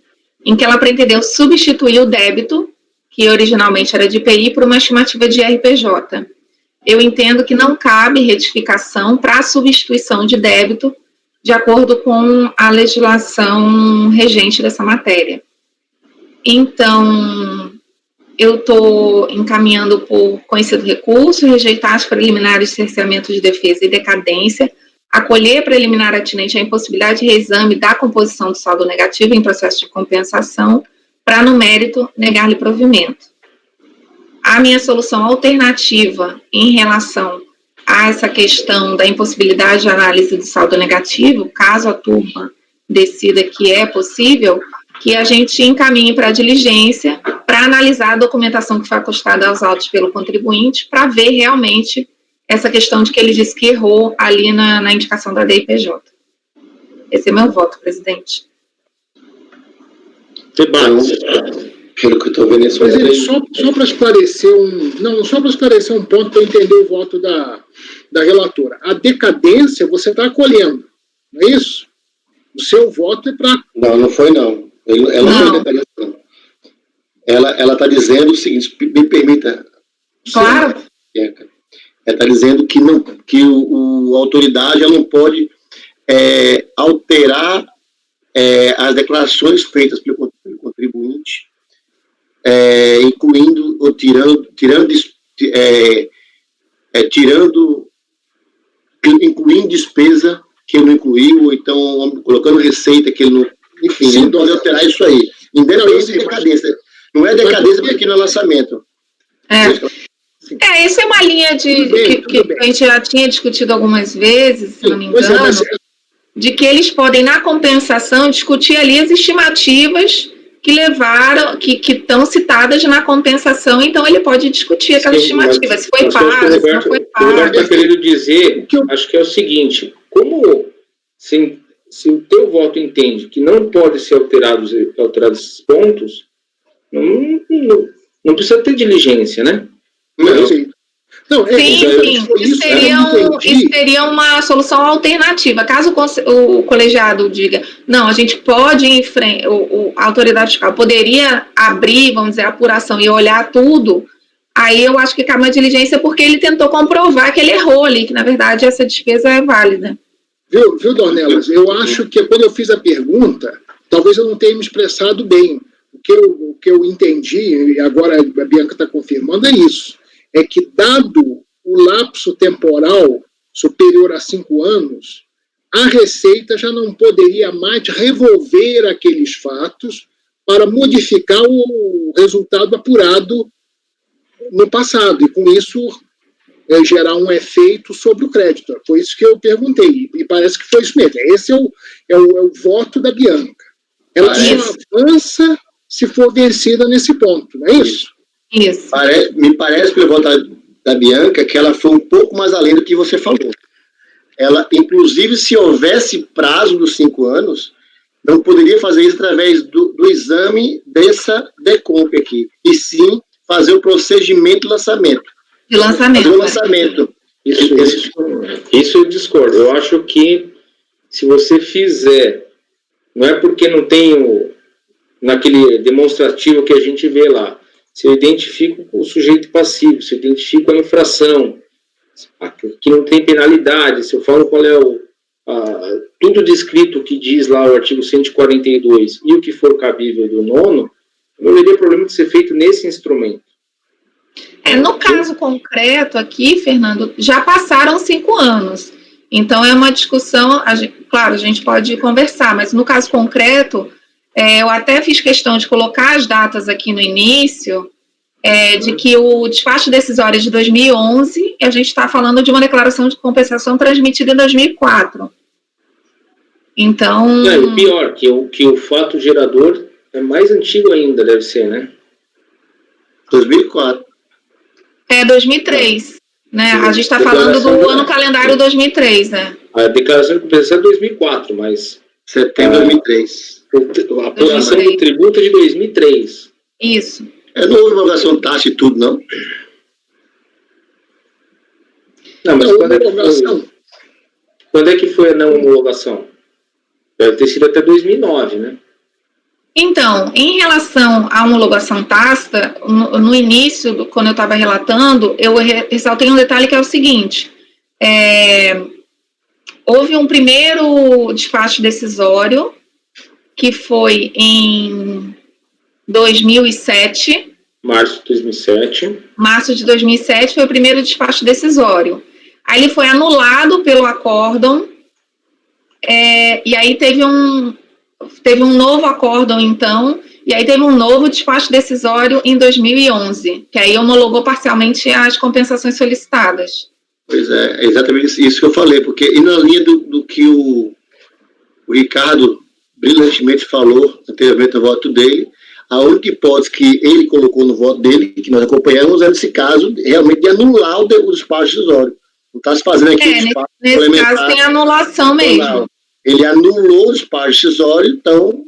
em que ela pretendeu substituir o débito, que originalmente era de IPI, por uma estimativa de RPJ. Eu entendo que não cabe retificação para a substituição de débito, de acordo com a legislação regente dessa matéria. Então, eu estou encaminhando por conhecido recurso, rejeitar as preliminares de cerceamento de defesa e decadência, acolher preliminar atinente à impossibilidade de reexame da composição do saldo negativo em processo de compensação, para, no mérito, negar-lhe provimento. A minha solução alternativa em relação a essa questão da impossibilidade de análise do saldo negativo, caso a turma decida que é possível, que a gente encaminhe para a diligência para analisar a documentação que foi acostada aos autos pelo contribuinte, para ver realmente essa questão de que ele disse que errou ali na indicação da DIPJ. Esse é meu voto, presidente. Pelo que eu estou vendo nesse momento. Só para esclarecer um ponto para eu entender o voto da relatora. A decadência você está acolhendo, não é isso? O seu voto é para... Não foi não. Ela não foi decadência, não. Ela está dizendo o seguinte, me permita. Claro. Ela está dizendo que a autoridade ela não pode alterar as declarações feitas pelo contribuinte, incluindo ou incluindo despesa que ele não incluiu, ou então colocando receita que ele não... Enfim, ele não pode alterar isso aí. Independente de decadência. Não é decadência porque aqui no lançamento. Isso é uma linha que a gente já tinha discutido algumas vezes, se não me engano, de que eles podem, na compensação, discutir ali as estimativas que levaram, que estão citadas na compensação, então ele pode discutir aquelas estimativas, se foi pago, se não foi pago. O Roberto está querendo dizer, acho que é o seguinte, como se o teu voto entende que não pode ser alterados esses pontos, não precisa ter diligência, né? Sim. Não, Sim, isso seria uma solução alternativa. Caso o colegiado diga, não, a gente pode ir em frente, a autoridade fiscal poderia abrir, vamos dizer, a apuração e olhar tudo, aí eu acho que cabe uma diligência porque ele tentou comprovar que ele errou ali, que na verdade essa despesa é válida. Viu, Dornelas? Eu acho que quando eu fiz a pergunta, talvez eu não tenha me expressado bem. O que eu entendi, e agora a Bianca está confirmando, é isso. É que, dado o lapso temporal superior a 5 anos, a Receita já não poderia mais revolver aqueles fatos para modificar o resultado apurado no passado, e com isso gerar um efeito sobre o crédito. Foi isso que eu perguntei, e parece que foi isso mesmo. Esse é o voto da Bianca. Ela só avança se for vencida nesse ponto, não é isso? Isso. Me parece, pelo voto da Bianca, que ela foi um pouco mais além do que você falou. Ela, inclusive, se houvesse prazo dos 5 anos, não poderia fazer isso através do exame dessa DECOMP aqui, e sim fazer o procedimento de lançamento. Fazer o lançamento. Isso eu discordo. Eu acho que se você fizer, não é porque não tem naquele demonstrativo que a gente vê lá, se eu identifico o sujeito passivo, se eu identifico a infração, que não tem penalidade, se eu falo qual é tudo descrito que diz lá o artigo 142 e o que for cabível do 9º, não teria problema de ser feito nesse instrumento. No caso concreto aqui, Fernando, já passaram 5 anos. Então, é uma discussão, claro, a gente pode conversar, mas no caso concreto, eu até fiz questão de colocar as datas aqui no início, de que o despacho decisório de 2011, a gente está falando de uma declaração de compensação transmitida em 2004. Então... o pior, que o fato gerador é mais antigo ainda, deve ser, né? 2004. 2003, né? A gente está falando do ano calendário 2003, né? A declaração de compensação é 2004, mas... Setembro de 2003. A apuração do tributo é de 2003. Isso. Não houve homologação de taxa e tudo, não? Não, mas quando é que foi a não homologação? Deve ter sido até 2009, né? Então, em relação à homologação tácita, no início, quando eu estava relatando, eu ressaltei um detalhe que é o seguinte, houve um primeiro despacho decisório, que foi em 2007. Março de 2007. Março de 2007 foi o primeiro despacho decisório. Aí ele foi anulado pelo acórdão, e aí teve um novo acórdão, então, e aí teve um novo despacho decisório em 2011, que aí homologou parcialmente as compensações solicitadas. Pois é exatamente isso que eu falei, porque e na linha do que o Ricardo brilhantemente falou anteriormente no voto dele, a única hipótese que ele colocou no voto dele, que nós acompanhamos, é nesse caso, realmente de anular o despacho decisório. Não está se fazendo aqui o despacho nesse caso tem anulação mesmo. Não. Ele anulou o despacho decisório, então...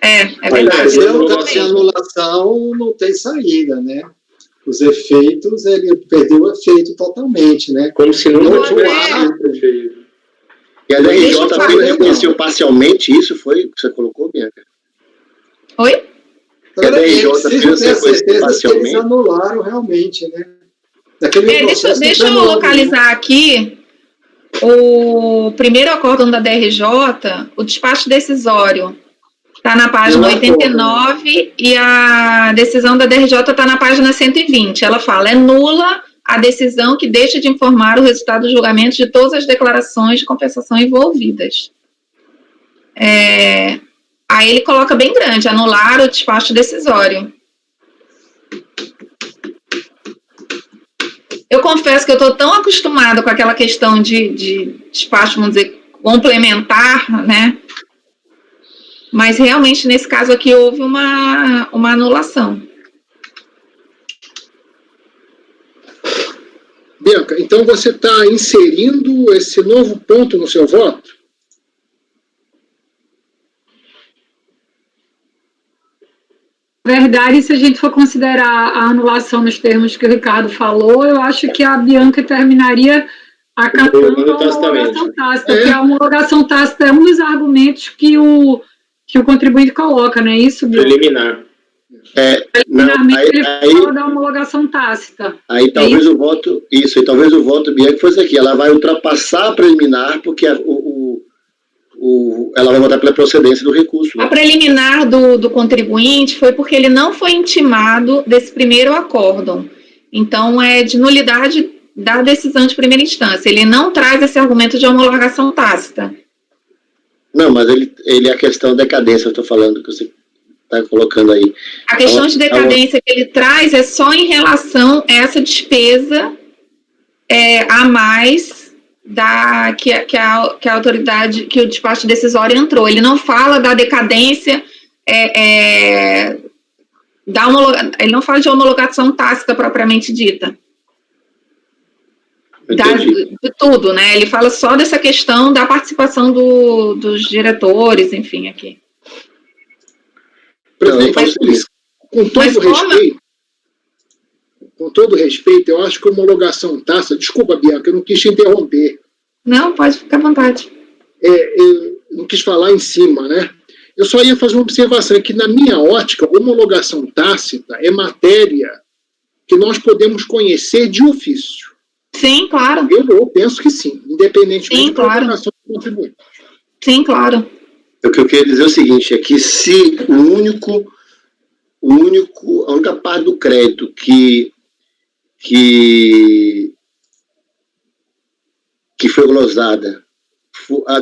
É verdade. Sem anulação não tem saída, né? Os efeitos, ele perdeu o efeito totalmente, né? Como se não tivesse feito. E a DRJ apenas reconheceu parcialmente isso, foi o que você colocou, Bianca? Oi? A DRJ apenas reconheceu parcialmente. Eles anularam realmente, né? Deixa eu localizar aqui o primeiro acórdão da DRJ, o despacho decisório está na página 89 e a decisão da DRJ está na página 120. Ela fala, é nula a decisão que deixa de informar o resultado do julgamento de todas as declarações de compensação envolvidas. Aí ele coloca bem grande, anular o despacho decisório. Eu confesso que eu estou tão acostumada com aquela questão de despacho, vamos dizer, complementar, né? Mas realmente, nesse caso aqui, houve uma anulação. Bianca, então você está inserindo esse novo ponto no seu voto? verdade, se a gente for considerar a anulação nos termos que o Ricardo falou, eu acho que a Bianca terminaria acatando a homologação tácita, porque a homologação tácita é um dos argumentos que o contribuinte coloca, não é isso, Bianca? Preliminar. Ele fala da homologação tácita. Aí talvez o voto, talvez o voto, Bianca, fosse aqui, ela vai ultrapassar a preliminar, porque ela vai votar pela procedência do recurso. Né? A preliminar do contribuinte foi porque ele não foi intimado desse primeiro acórdão. Então, é de nulidade da decisão de primeira instância. Ele não traz esse argumento de homologação tácita. Não, mas ele é a questão da decadência, eu estou falando, que você está colocando aí. A questão de decadência que ele traz é só em relação a essa despesa a mais que a autoridade, que o despacho decisório entrou. Ele não fala da decadência, ele não fala de homologação tácita propriamente dita. De tudo, né? Ele fala só dessa questão da participação dos diretores, enfim, aqui. Presidente, com todo respeito, eu acho que a homologação tácita, desculpa, Bianca, eu não quis te interromper. Não, pode ficar à vontade. Eu não quis falar em cima, né? Eu só ia fazer uma observação, que na minha ótica, homologação tácita é matéria que nós podemos conhecer de ofício. Sim, claro. Eu penso que sim, independentemente da homologação do contribuinte. Sim, claro. O que eu queria dizer é o seguinte, é que se a única parte do crédito que foi glosada, a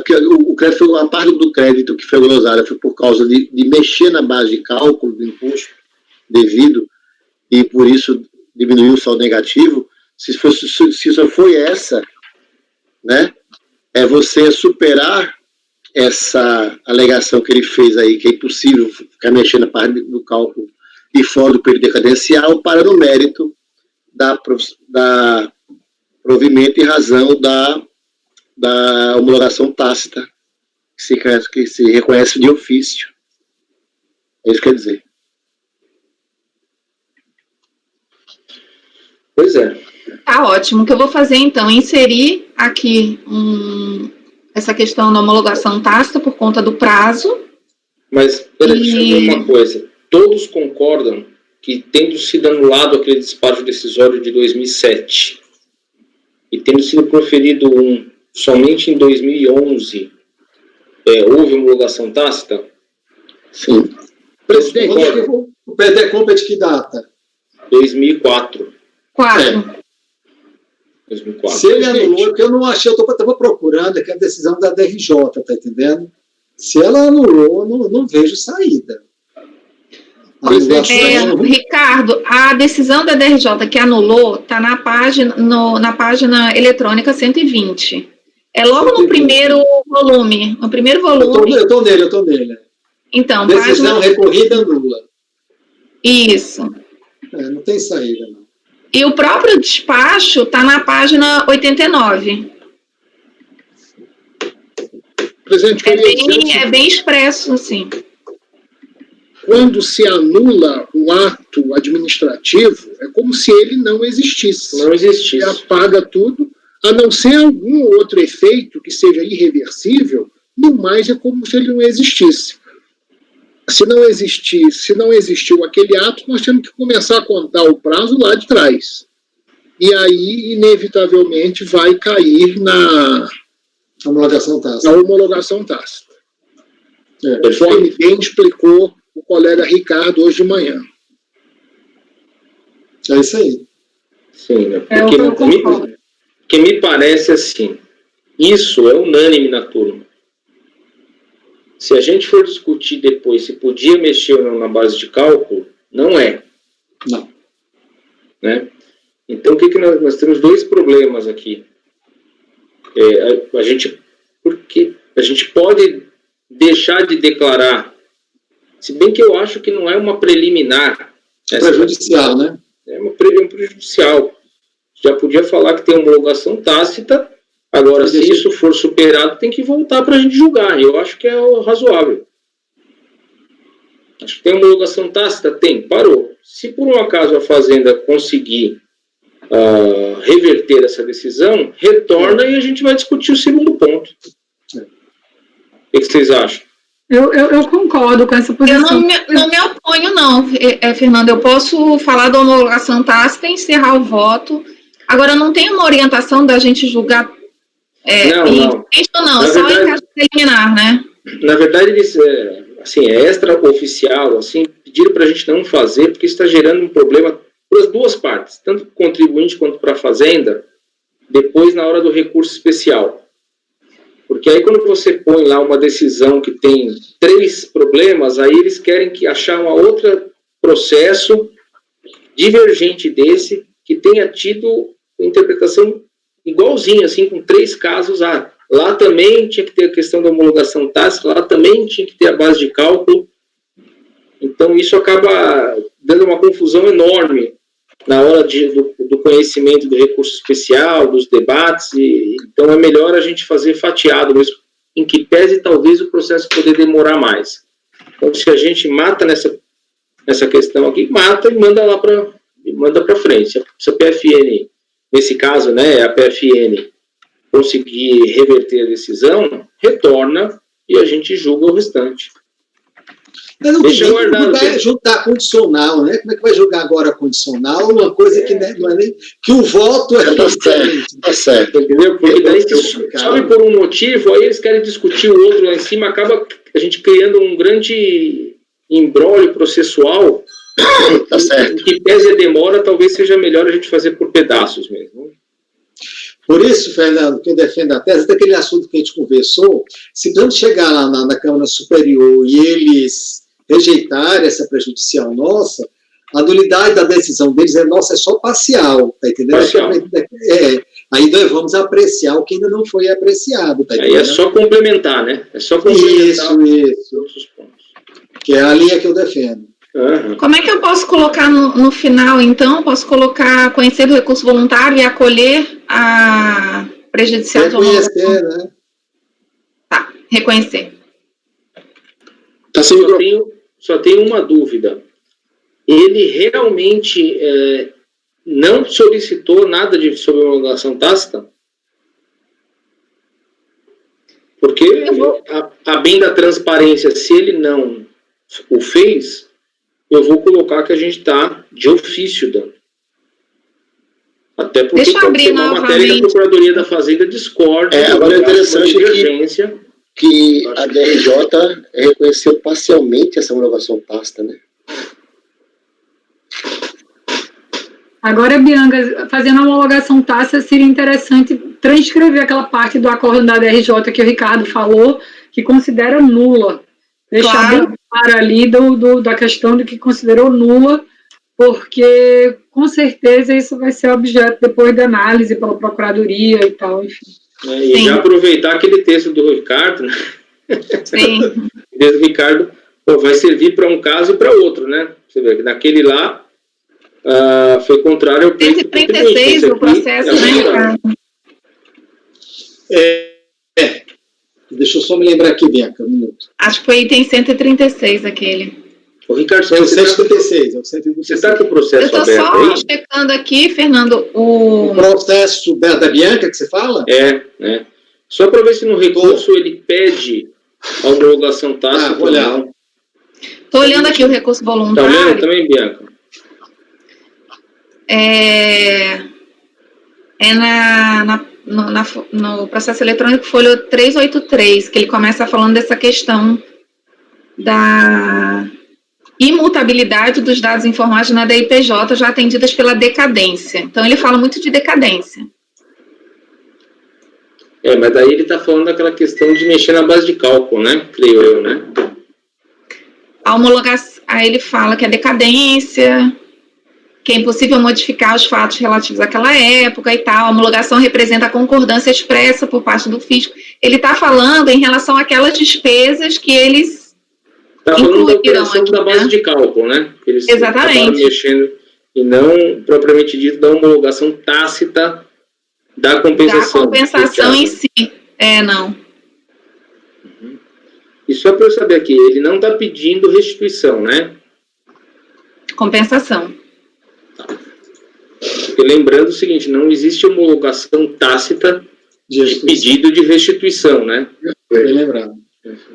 parte do crédito que foi glosada foi por causa de mexer na base de cálculo do imposto devido, e por isso diminuiu o saldo negativo. Se só foi essa, né, é você superar essa alegação que ele fez aí, que é impossível ficar mexendo na parte do cálculo e fora do período decadencial, para no mérito da provimento e razão da homologação tácita, que se reconhece de ofício. É isso que quer dizer. Pois é. Tá ótimo. O que eu vou fazer, então, é inserir aqui essa questão da homologação tácita por conta do prazo. Mas, deixa eu ver uma coisa. Todos concordam que, tendo sido anulado aquele despacho decisório de 2007 e tendo sido proferido somente em 2011, houve homologação tácita? Sim. Presidente, o PDCOMP é de que data? 2004. 2004. Se ele anulou, porque eu não achei, eu estava procurando aqui a decisão da DRJ, tá entendendo? Se ela anulou, não vejo saída. Ricardo, a decisão da DRJ que anulou está na página eletrônica 120. É logo no primeiro volume. No primeiro volume. Eu estou nele. Então, decisão recorrida anula. Isso. Não tem saída, não. E o próprio despacho está na página 89. Presidente, é bem expresso, assim. Quando se anula um ato administrativo, é como se ele não existisse. Não existisse. Ele apaga tudo, a não ser algum outro efeito que seja irreversível, no mais é como se ele não existisse. Se não existiu aquele ato, nós temos que começar a contar o prazo lá de trás. E aí, inevitavelmente, vai cair na homologação tácita. Conforme bem explicou o colega Ricardo hoje de manhã. É isso aí. Sim, né? Porque me parece assim, isso é unânime na turma. Se a gente for discutir depois se podia mexer ou não na base de cálculo, não é. Não. Né? Então, nós temos dois problemas aqui. Porque a gente pode deixar de declarar, se bem que eu acho que não é uma preliminar. Prejudicial, né? É um prejudicial. Já podia falar que tem homologação tácita. Agora, se isso for superado, tem que voltar para a gente julgar. Eu acho que é o razoável. Acho que tem homologação tácita? Tem, parou. Se por um acaso a Fazenda conseguir reverter essa decisão, retorna e a gente vai discutir o segundo ponto. O que vocês acham? Eu concordo com essa posição. Eu não me oponho, não, Fernando. Eu posso falar da homologação tácita e encerrar o voto. Agora, não tem uma orientação da gente julgar não, só em caso preliminar, né? Na verdade, eles, assim, é extraoficial, assim, pediram para a gente não fazer, porque isso está gerando um problema para as duas partes, tanto para o contribuinte quanto para a Fazenda, depois na hora do recurso especial. Porque aí quando você põe lá uma decisão que tem 3 problemas, aí eles querem achar um outro processo divergente desse, que tenha tido interpretação igualzinha, assim, com 3 casos. Lá também tinha que ter a questão da homologação tácita, lá também tinha que ter a base de cálculo. Então isso acaba dando uma confusão enorme na hora do conhecimento do recurso especial, dos debates, então é melhor a gente fazer fatiado mesmo, em que pese talvez o processo poder demorar mais. Então, se a gente mata nessa questão aqui, mata e manda lá para frente. Se a PFN, nesse caso, né, a PFN conseguir reverter a decisão, retorna e a gente julga o restante. Mas não vai julgar condicional, né? Como é que vai julgar agora condicional? Uma coisa que não é nem... Que o voto é... Tá certo. Entendeu? Porque daí sobe por um motivo, aí eles querem discutir o outro lá em cima, acaba a gente criando um grande imbróglio processual. Tá certo. Que pese a demora, talvez seja melhor a gente fazer por pedaços mesmo. Por isso, Fernando, que eu defendo a tese, daquele assunto que a gente conversou, se precisamos chegar lá na Câmara Superior e eles rejeitarem essa prejudicial nossa, a nulidade da decisão deles é só parcial, tá entendendo? Parcial. Aí nós vamos apreciar o que ainda não foi apreciado, tá entendendo? Aí é só complementar, né? É só complementar isso. Que é a linha que eu defendo. Uhum. Como é que eu posso colocar no final, então? Posso colocar conhecer o recurso voluntário e acolher a prejudicial de homologação? Reconhecer, né? Tá, reconhecer. Tá Só tenho uma dúvida. Ele realmente não solicitou nada sobre homologação tácita? Porque, a bem da transparência, se ele não o fez, eu vou colocar que a gente está de ofício dando. Até porque pode ser uma matéria que a Procuradoria da Fazenda discorde. Agora é interessante que a DRJ reconheceu parcialmente essa homologação tácita, né? Agora, Bianca, fazendo a homologação tácita, seria interessante transcrever aquela parte do acordo da DRJ que o Ricardo falou, que considera nula. Deixar bem claro ali da questão de que considerou nula, porque, com certeza, isso vai ser objeto depois de análise pela Procuradoria e tal, enfim. E já aproveitar aquele texto do Ricardo, né? Sim. O texto do Ricardo vai servir para um caso e para outro, né? Você vê que naquele lá foi contrário ao pleito do 136 o processo, né, Ricardo? Deixa eu só me lembrar aqui, Bianca, um minuto. Acho que foi item 136 aquele. O Ricardo, é o 136. Você está com o processo aberto? Eu estou só checando aqui, Fernando, o processo da Bianca que você fala? né? Só para ver se no recurso ele pede a homologação tácita. Vou olhar. Estou olhando aqui o recurso voluntário. Está olhando também, Bianca? No processo eletrônico folha 383, que ele começa falando dessa questão da imutabilidade dos dados informados na DIPJ já atendidas pela decadência. Então, ele fala muito de decadência. Mas daí ele está falando daquela questão de mexer na base de cálculo, né? Creio eu, né? A homologação, aí ele fala que a decadência, que é impossível modificar os fatos relativos àquela época e tal. A homologação representa a concordância expressa por parte do fisco. Ele está falando em relação àquelas despesas que eles está falando da operação aqui, da base de cálculo, né? Que eles acabaram mexendo, e não propriamente dito da homologação tácita da compensação. Da compensação em si. Não. E só para eu saber aqui, ele não está pedindo restituição, né? Compensação. Porque lembrando o seguinte, não existe homologação tácita de pedido de restituição, né? Bem lembrado.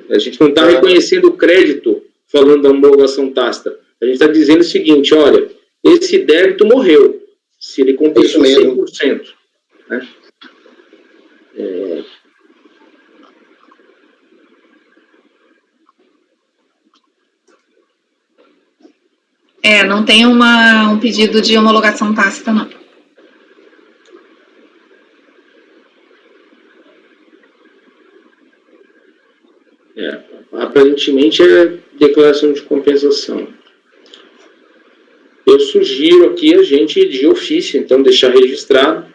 A gente não está reconhecendo o crédito falando da homologação tácita. A gente está dizendo o seguinte, olha, esse débito morreu, se ele compensou 100%. Né? Não tem um pedido de homologação tácita, não. Aparentemente é declaração de compensação. Eu sugiro aqui a gente de ofício, então deixar registrado,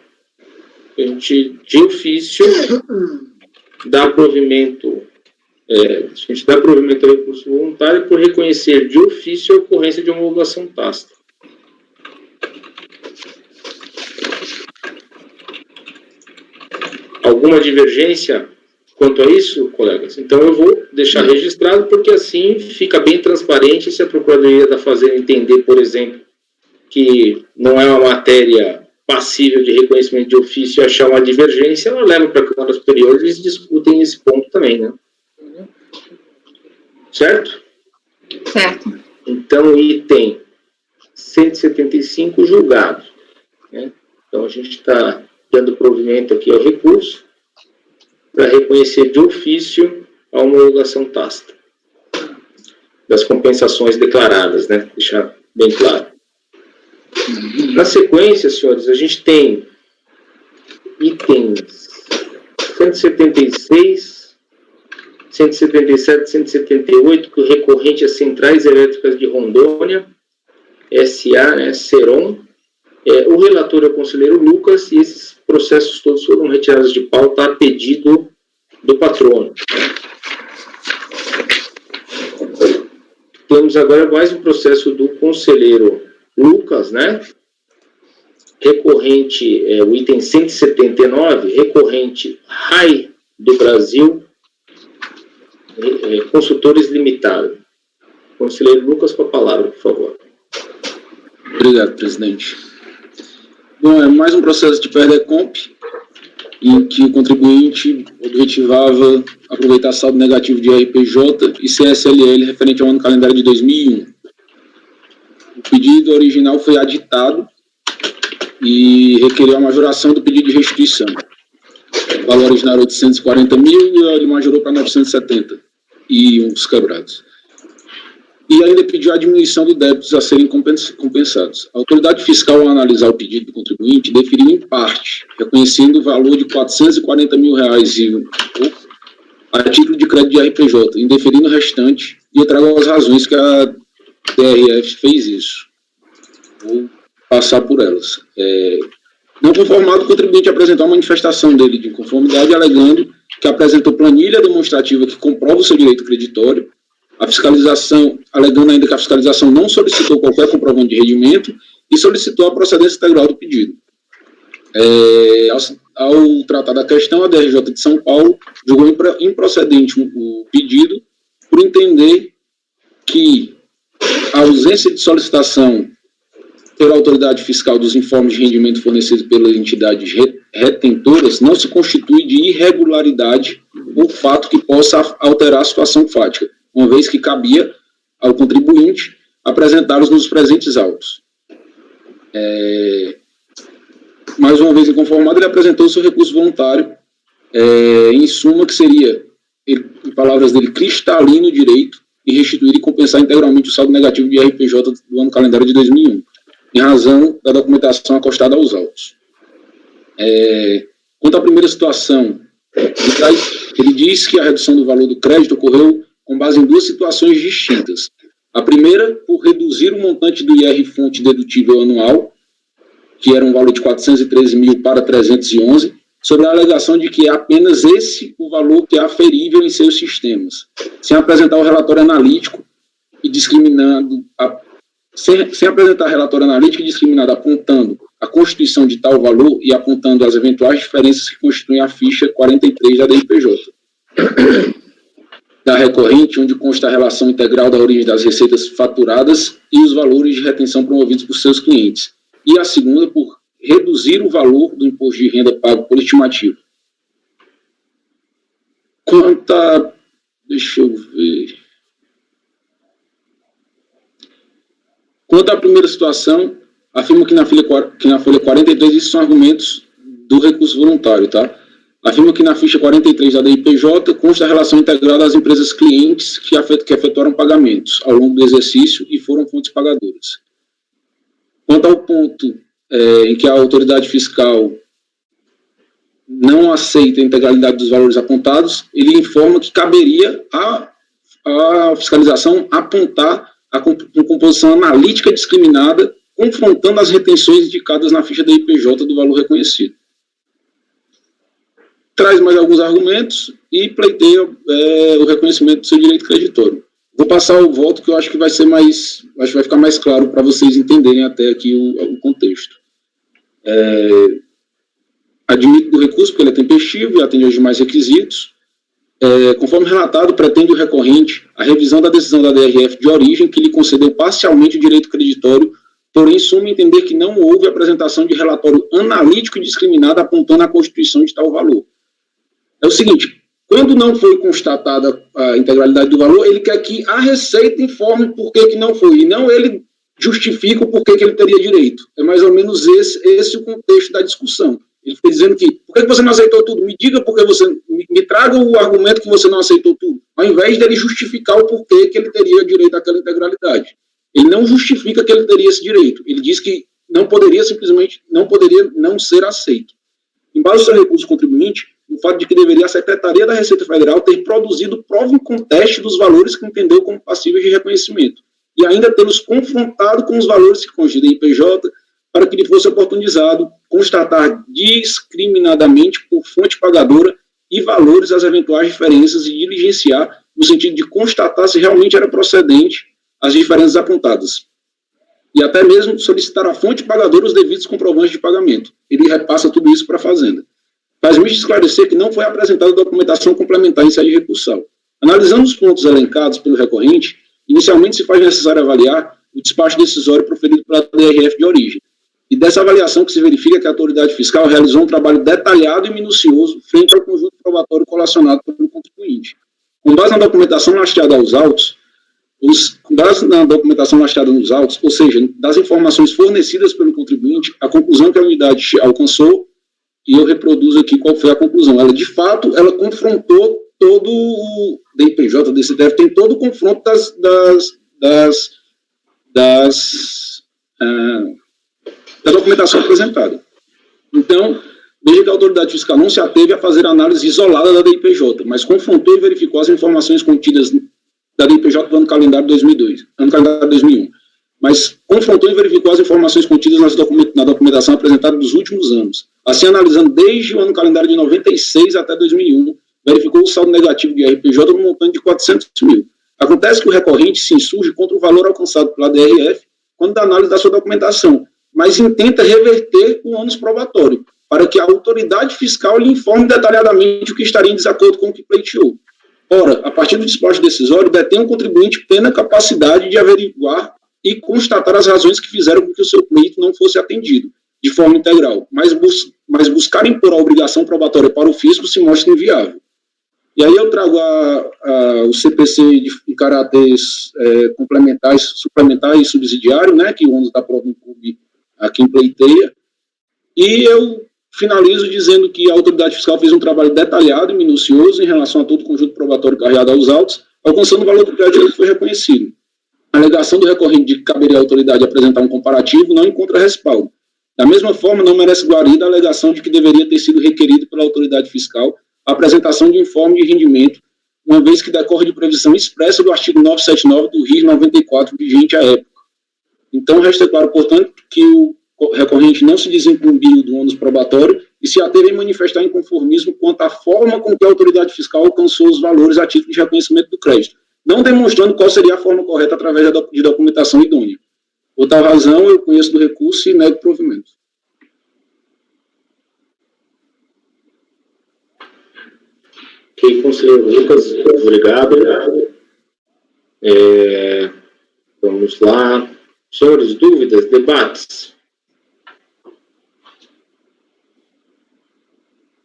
a gente de ofício dá provimento, a gente dá provimento ao recurso voluntário por reconhecer de ofício a ocorrência de homologação tácita. Alguma divergência quanto a isso, colegas? Então eu vou deixar registrado, porque assim fica bem transparente. Se a Procuradoria da Fazenda entender, por exemplo, que não é uma matéria passível de reconhecimento de ofício e achar uma divergência, ela leva para a Câmara Superior e eles discutem esse ponto também, né? Certo? Certo. Então, item 175, julgado. Né? Então, a gente está dando provimento aqui ao recurso para reconhecer de ofício a homologação tácita das compensações declaradas, né? Deixar bem claro. Na sequência, senhores, a gente tem itens 176, 177, 178, que o recorrente às Centrais Elétricas de Rondônia, SA, né, Seron. O relator é o conselheiro Lucas, e esses processos todos foram retirados de pauta a pedido do patrono. Temos agora mais um processo do conselheiro Lucas, né? Recorrente, o item 179, recorrente RAI do Brasil, Consultores Limitado. Conselheiro Lucas, com a palavra, por favor. Obrigado, presidente. Bom, é mais um processo de PERDECOMP, em que o contribuinte objetivava aproveitar saldo negativo de RPJ e CSLL referente ao ano calendário de 2001. O pedido original foi aditado e requeriu a majoração do pedido de restituição. O valor original era 840 mil e ele majorou para 970 e uns quebrados. E ainda pediu a diminuição de débitos a serem compensados. A autoridade fiscal, ao analisar o pedido do contribuinte, deferiu em parte, reconhecendo o valor de R$440 mil a título de crédito de RPJ, indeferindo o restante, e eu trago as razões que a DRF fez isso. Vou passar por elas. Não conformado, o contribuinte apresentou a manifestação dele de inconformidade, alegando que apresentou planilha demonstrativa que comprova o seu direito creditório, a fiscalização, alegando ainda que a fiscalização não solicitou qualquer comprovante de rendimento e solicitou a procedência integral do pedido. Ao tratar da questão, a DRJ de São Paulo julgou improcedente o pedido por entender que a ausência de solicitação pela autoridade fiscal dos informes de rendimento fornecidos pelas entidades retentoras não se constitui de irregularidade ou fato que possa alterar a situação fática, uma vez que cabia ao contribuinte apresentá-los nos presentes autos. Mais uma vez inconformado, ele apresentou o seu recurso voluntário, em suma, que seria, em palavras dele, cristalino o direito e restituir e compensar integralmente o saldo negativo de RPJ do ano calendário de 2001, em razão da documentação acostada aos autos. Quanto à primeira situação, ele diz que a redução do valor do crédito ocorreu com base em duas situações distintas. A primeira, por reduzir o montante do IR-fonte dedutível anual, que era um valor de 413 mil para 311, sobre a alegação de que é apenas esse o valor que é aferível em seus sistemas, sem apresentar o relatório analítico e discriminando, sem apresentar relatório analítico e discriminado, apontando a constituição de tal valor e apontando as eventuais diferenças que constituem a ficha 43 da DRPJ. da recorrente, onde consta a relação integral da origem das receitas faturadas e os valores de retenção promovidos por seus clientes. E a segunda, por reduzir o valor do imposto de renda pago por estimativa. Quanto a... Deixa eu ver... Quanto à primeira situação, afirmo que na folha 43, isso são argumentos do recurso voluntário, tá? Afirma que na ficha 43 da DIPJ consta a relação integral das empresas clientes que efetuaram pagamentos ao longo do exercício e foram fontes pagadoras. Quanto ao ponto em que a autoridade fiscal não aceita a integralidade dos valores apontados, ele informa que caberia à fiscalização apontar a composição analítica discriminada, confrontando as retenções indicadas na ficha da IPJ do valor reconhecido. Traz mais alguns argumentos e pleiteia o reconhecimento do seu direito creditório. Vou passar o voto, que eu acho que vai ser mais, acho que vai ficar mais claro para vocês entenderem até aqui o contexto. Admito do recurso, porque ele é tempestivo e atende aos demais requisitos. Conforme relatado, pretende o recorrente a revisão da decisão da DRF de origem, que lhe concedeu parcialmente o direito creditório, porém, suma entender que não houve apresentação de relatório analítico e discriminado apontando a constituição de tal valor. É o seguinte, quando não foi constatada a integralidade do valor, ele quer que a Receita informe por que não foi, e não ele justifica o porquê que ele teria direito. É mais ou menos esse o contexto da discussão. Ele fica dizendo que, por que você não aceitou tudo? Me diga por que você, me traga o argumento que você não aceitou tudo, ao invés dele justificar o porquê que ele teria direito àquela integralidade. Ele não justifica que ele teria esse direito. Ele diz que não poderia, simplesmente, não poderia não ser aceito. Em base ao seu recurso contribuinte, o fato de que deveria a Secretaria da Receita Federal ter produzido prova em conteste dos valores que entendeu como passíveis de reconhecimento, e ainda tê-los confrontado com os valores que constam da IPJ, para que lhe fosse oportunizado constatar discriminadamente por fonte pagadora e valores as eventuais diferenças e diligenciar no sentido de constatar se realmente era procedente as diferenças apontadas. E até mesmo solicitar à fonte pagadora os devidos comprovantes de pagamento. Ele repassa tudo isso para a Fazenda. Faz-me esclarecer que não foi apresentada documentação complementar em sede recursal. Analisando os pontos elencados pelo recorrente, inicialmente se faz necessário avaliar o despacho decisório proferido pela DRF de origem. E dessa avaliação que se verifica que a autoridade fiscal realizou um trabalho detalhado e minucioso frente ao conjunto probatório colacionado pelo contribuinte. Com base na documentação lastreada aos autos, ou seja, das informações fornecidas pelo contribuinte, a conclusão que a unidade alcançou, e eu reproduzo aqui qual foi a conclusão. Ela, de fato, ela confrontou todo o DIPJ, DCTF, tem todo o confronto da documentação apresentada. Então, veja que a autoridade fiscal não se ateve a fazer análise isolada da DIPJ, mas confrontou e verificou as informações contidas da DIPJ do ano calendário 2001, mas confrontou e verificou as informações contidas na documentação apresentada dos últimos anos. Assim, analisando desde o ano calendário de 96 até 2001, verificou o saldo negativo de RPJ no montante de 400 mil. Acontece que o recorrente se insurge contra o valor alcançado pela DRF quando da análise da sua documentação, mas intenta reverter o ônus probatório, para que a autoridade fiscal lhe informe detalhadamente o que estaria em desacordo com o que pleiteou. Ora, a partir do despacho decisório, detém o contribuinte plena capacidade de averiguar e constatar as razões que fizeram com que o seu pleito não fosse atendido de forma integral, mas buscar impor a obrigação probatória para o fisco se mostra inviável. E aí eu trago o CPC em caráter suplementar e subsidiário, né, que o ônus da prova incumbe a quem pleiteia, e eu finalizo dizendo que a autoridade fiscal fez um trabalho detalhado e minucioso em relação a todo o conjunto probatório carregado aos autos, alcançando o valor do crédito que foi reconhecido. A alegação do recorrente de que caberia à autoridade apresentar um comparativo não encontra respaldo. Da mesma forma, não merece guarida a alegação de que deveria ter sido requerido pela autoridade fiscal a apresentação de informe de rendimento, uma vez que decorre de previsão expressa do artigo 979 do RIR 94, vigente à época. Então, resta claro, portanto, que o recorrente não se desincumbiu do ônus probatório e se ateve em manifestar inconformismo quanto à forma com que a autoridade fiscal alcançou os valores a título de reconhecimento do crédito, não demonstrando qual seria a forma correta através de documentação idônea. Por tal razão, eu conheço do recurso e nego o provimento. Ok, conselheiro Lucas, obrigado. Vamos lá. Senhores, dúvidas, debates?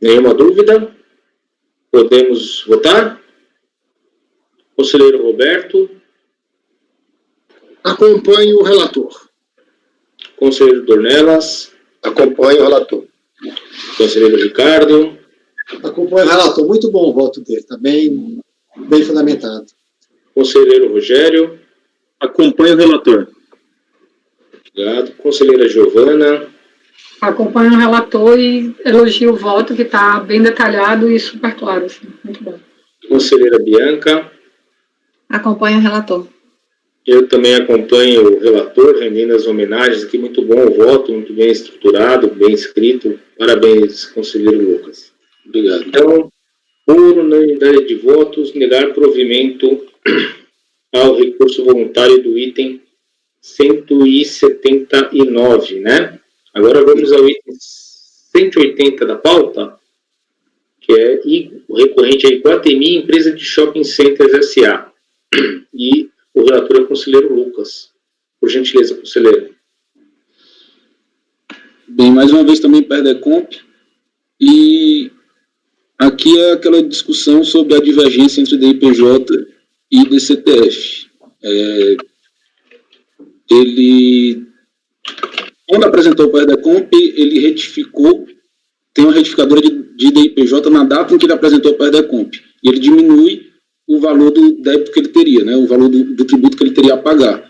Nenhuma dúvida? Podemos votar? Conselheiro Roberto. Acompanho o relator. Conselheiro Dornelas. Acompanho o relator. Conselheiro Ricardo. Acompanho o relator. Muito bom o voto dele. Está bem fundamentado. Conselheiro Rogério. Acompanho o relator. Obrigado. Conselheira Giovana. Acompanho o relator e elogio o voto, que está bem detalhado e super claro. Assim. Muito bom. Conselheira Bianca. Acompanho o relator. Eu também acompanho o relator, rendendo as homenagens aqui. Muito bom o voto, muito bem estruturado, bem escrito. Parabéns, conselheiro Lucas. Obrigado. Então, por unanimidade de votos, negar provimento ao recurso voluntário do item 179, né? Agora vamos ao item 180 da pauta, que é o recorrente a Iguatemi, empresa de shopping centers S.A. E o relator é o conselheiro Lucas. Por gentileza, conselheiro. Bem, mais uma vez também Perdecomp, e aqui é aquela discussão sobre a divergência entre DIPJ e DCTF. Ele, quando apresentou o Perdecomp, ele retificou, tem uma retificadora de DIPJ na data em que ele apresentou o Perdecomp, e ele diminui o valor do débito que ele teria, né, o valor do tributo que ele teria a pagar.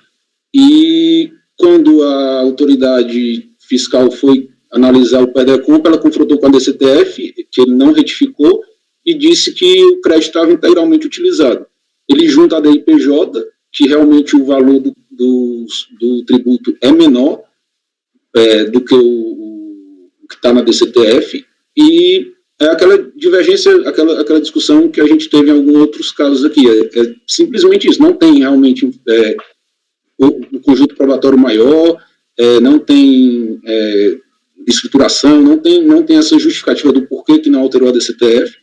E quando a autoridade fiscal foi analisar o Perdecomp, ela confrontou com a DCTF, que ele não retificou, e disse que o crédito estava integralmente utilizado. Ele junta a DIPJ, que realmente o valor do tributo é menor do que o que está na DCTF, e é aquela divergência, aquela discussão que a gente teve em alguns outros casos aqui. É simplesmente isso, não tem realmente o conjunto probatório maior, não tem estruturação, não tem essa justificativa do porquê que não alterou a DCTF,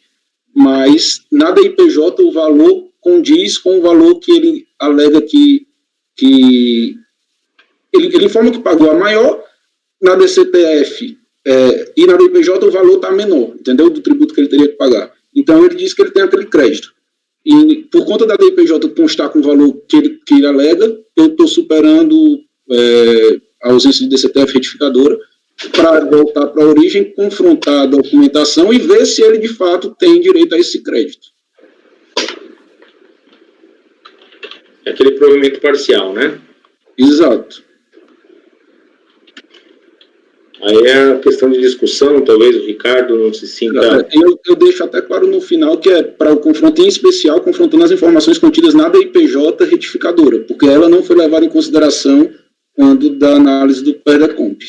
mas na DIPJ o valor condiz com o valor que ele alega que ele informa que pagou a maior, na DCTF e na DIPJ o valor está menor, entendeu? Do tributo que ele teria que pagar. Então ele diz que ele tem aquele crédito. E por conta da DIPJ constar com o valor que ele alega, eu estou superando a ausência de DCTF retificadora para voltar para a origem, confrontar a documentação e ver se ele de fato tem direito a esse crédito. É aquele provimento parcial, né? Exato. Aí é a questão de discussão, talvez o Ricardo não se sinta... Eu deixo até claro no final que é para o confronto em especial, confrontando as informações contidas na DIPJ retificadora, porque ela não foi levada em consideração quando da análise do Perdecomp.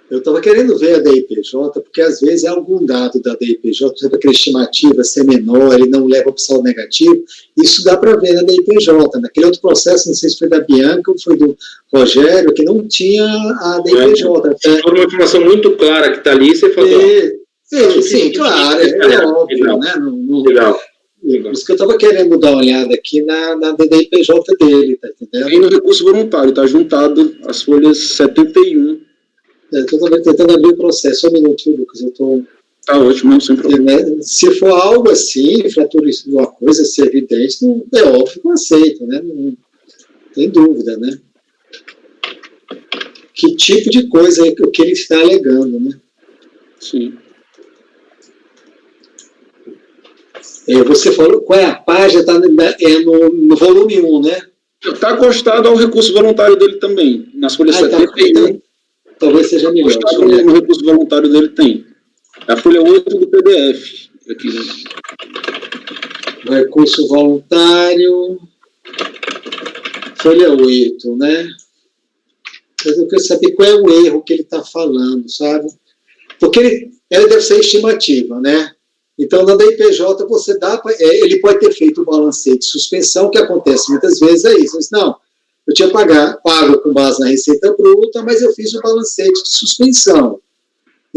Eu estava querendo ver a DIPJ, porque às vezes é algum dado da DIPJ, por exemplo, aquela estimativa ser menor, ele não leva para o saldo negativo, isso dá para ver na DIPJ. Naquele outro processo, não sei se foi da Bianca ou foi do Rogério, que não tinha a DIPJ. Se for uma informação muito clara que está ali, você fala... Sim, claro, é óbvio, né? Legal. Por isso que eu estava querendo dar uma olhada aqui na DIPJ dele, tá entendendo? E no recurso voluntário, está juntado as folhas 71. Eu estou tentando abrir o processo. Só um minuto, Lucas. Eu estou... Tá ótimo, não, sem problema. Se for algo assim, fratura de uma coisa ser evidente, não, é óbvio que eu aceito, né? Não tem dúvida, né? Que tipo de coisa é o que ele está alegando, né? Sim. Você falou, qual é a página? Está no volume 1, né? Está acostado ao recurso voluntário dele também, nas folhas 71. Então, talvez seja melhor. No recurso voluntário dele tem. A folha 8 do PDF. Aqui, né? Recurso voluntário. Folha 8, né? Mas eu quero saber qual é o erro que ele está falando, sabe? Porque ele deve ser estimativa, né? Então, na DIPJ, você dá ele pode ter feito o balancete de suspensão, que acontece muitas vezes, é isso. Mas, não, eu tinha pago com base na receita bruta, mas eu fiz o balancete de suspensão.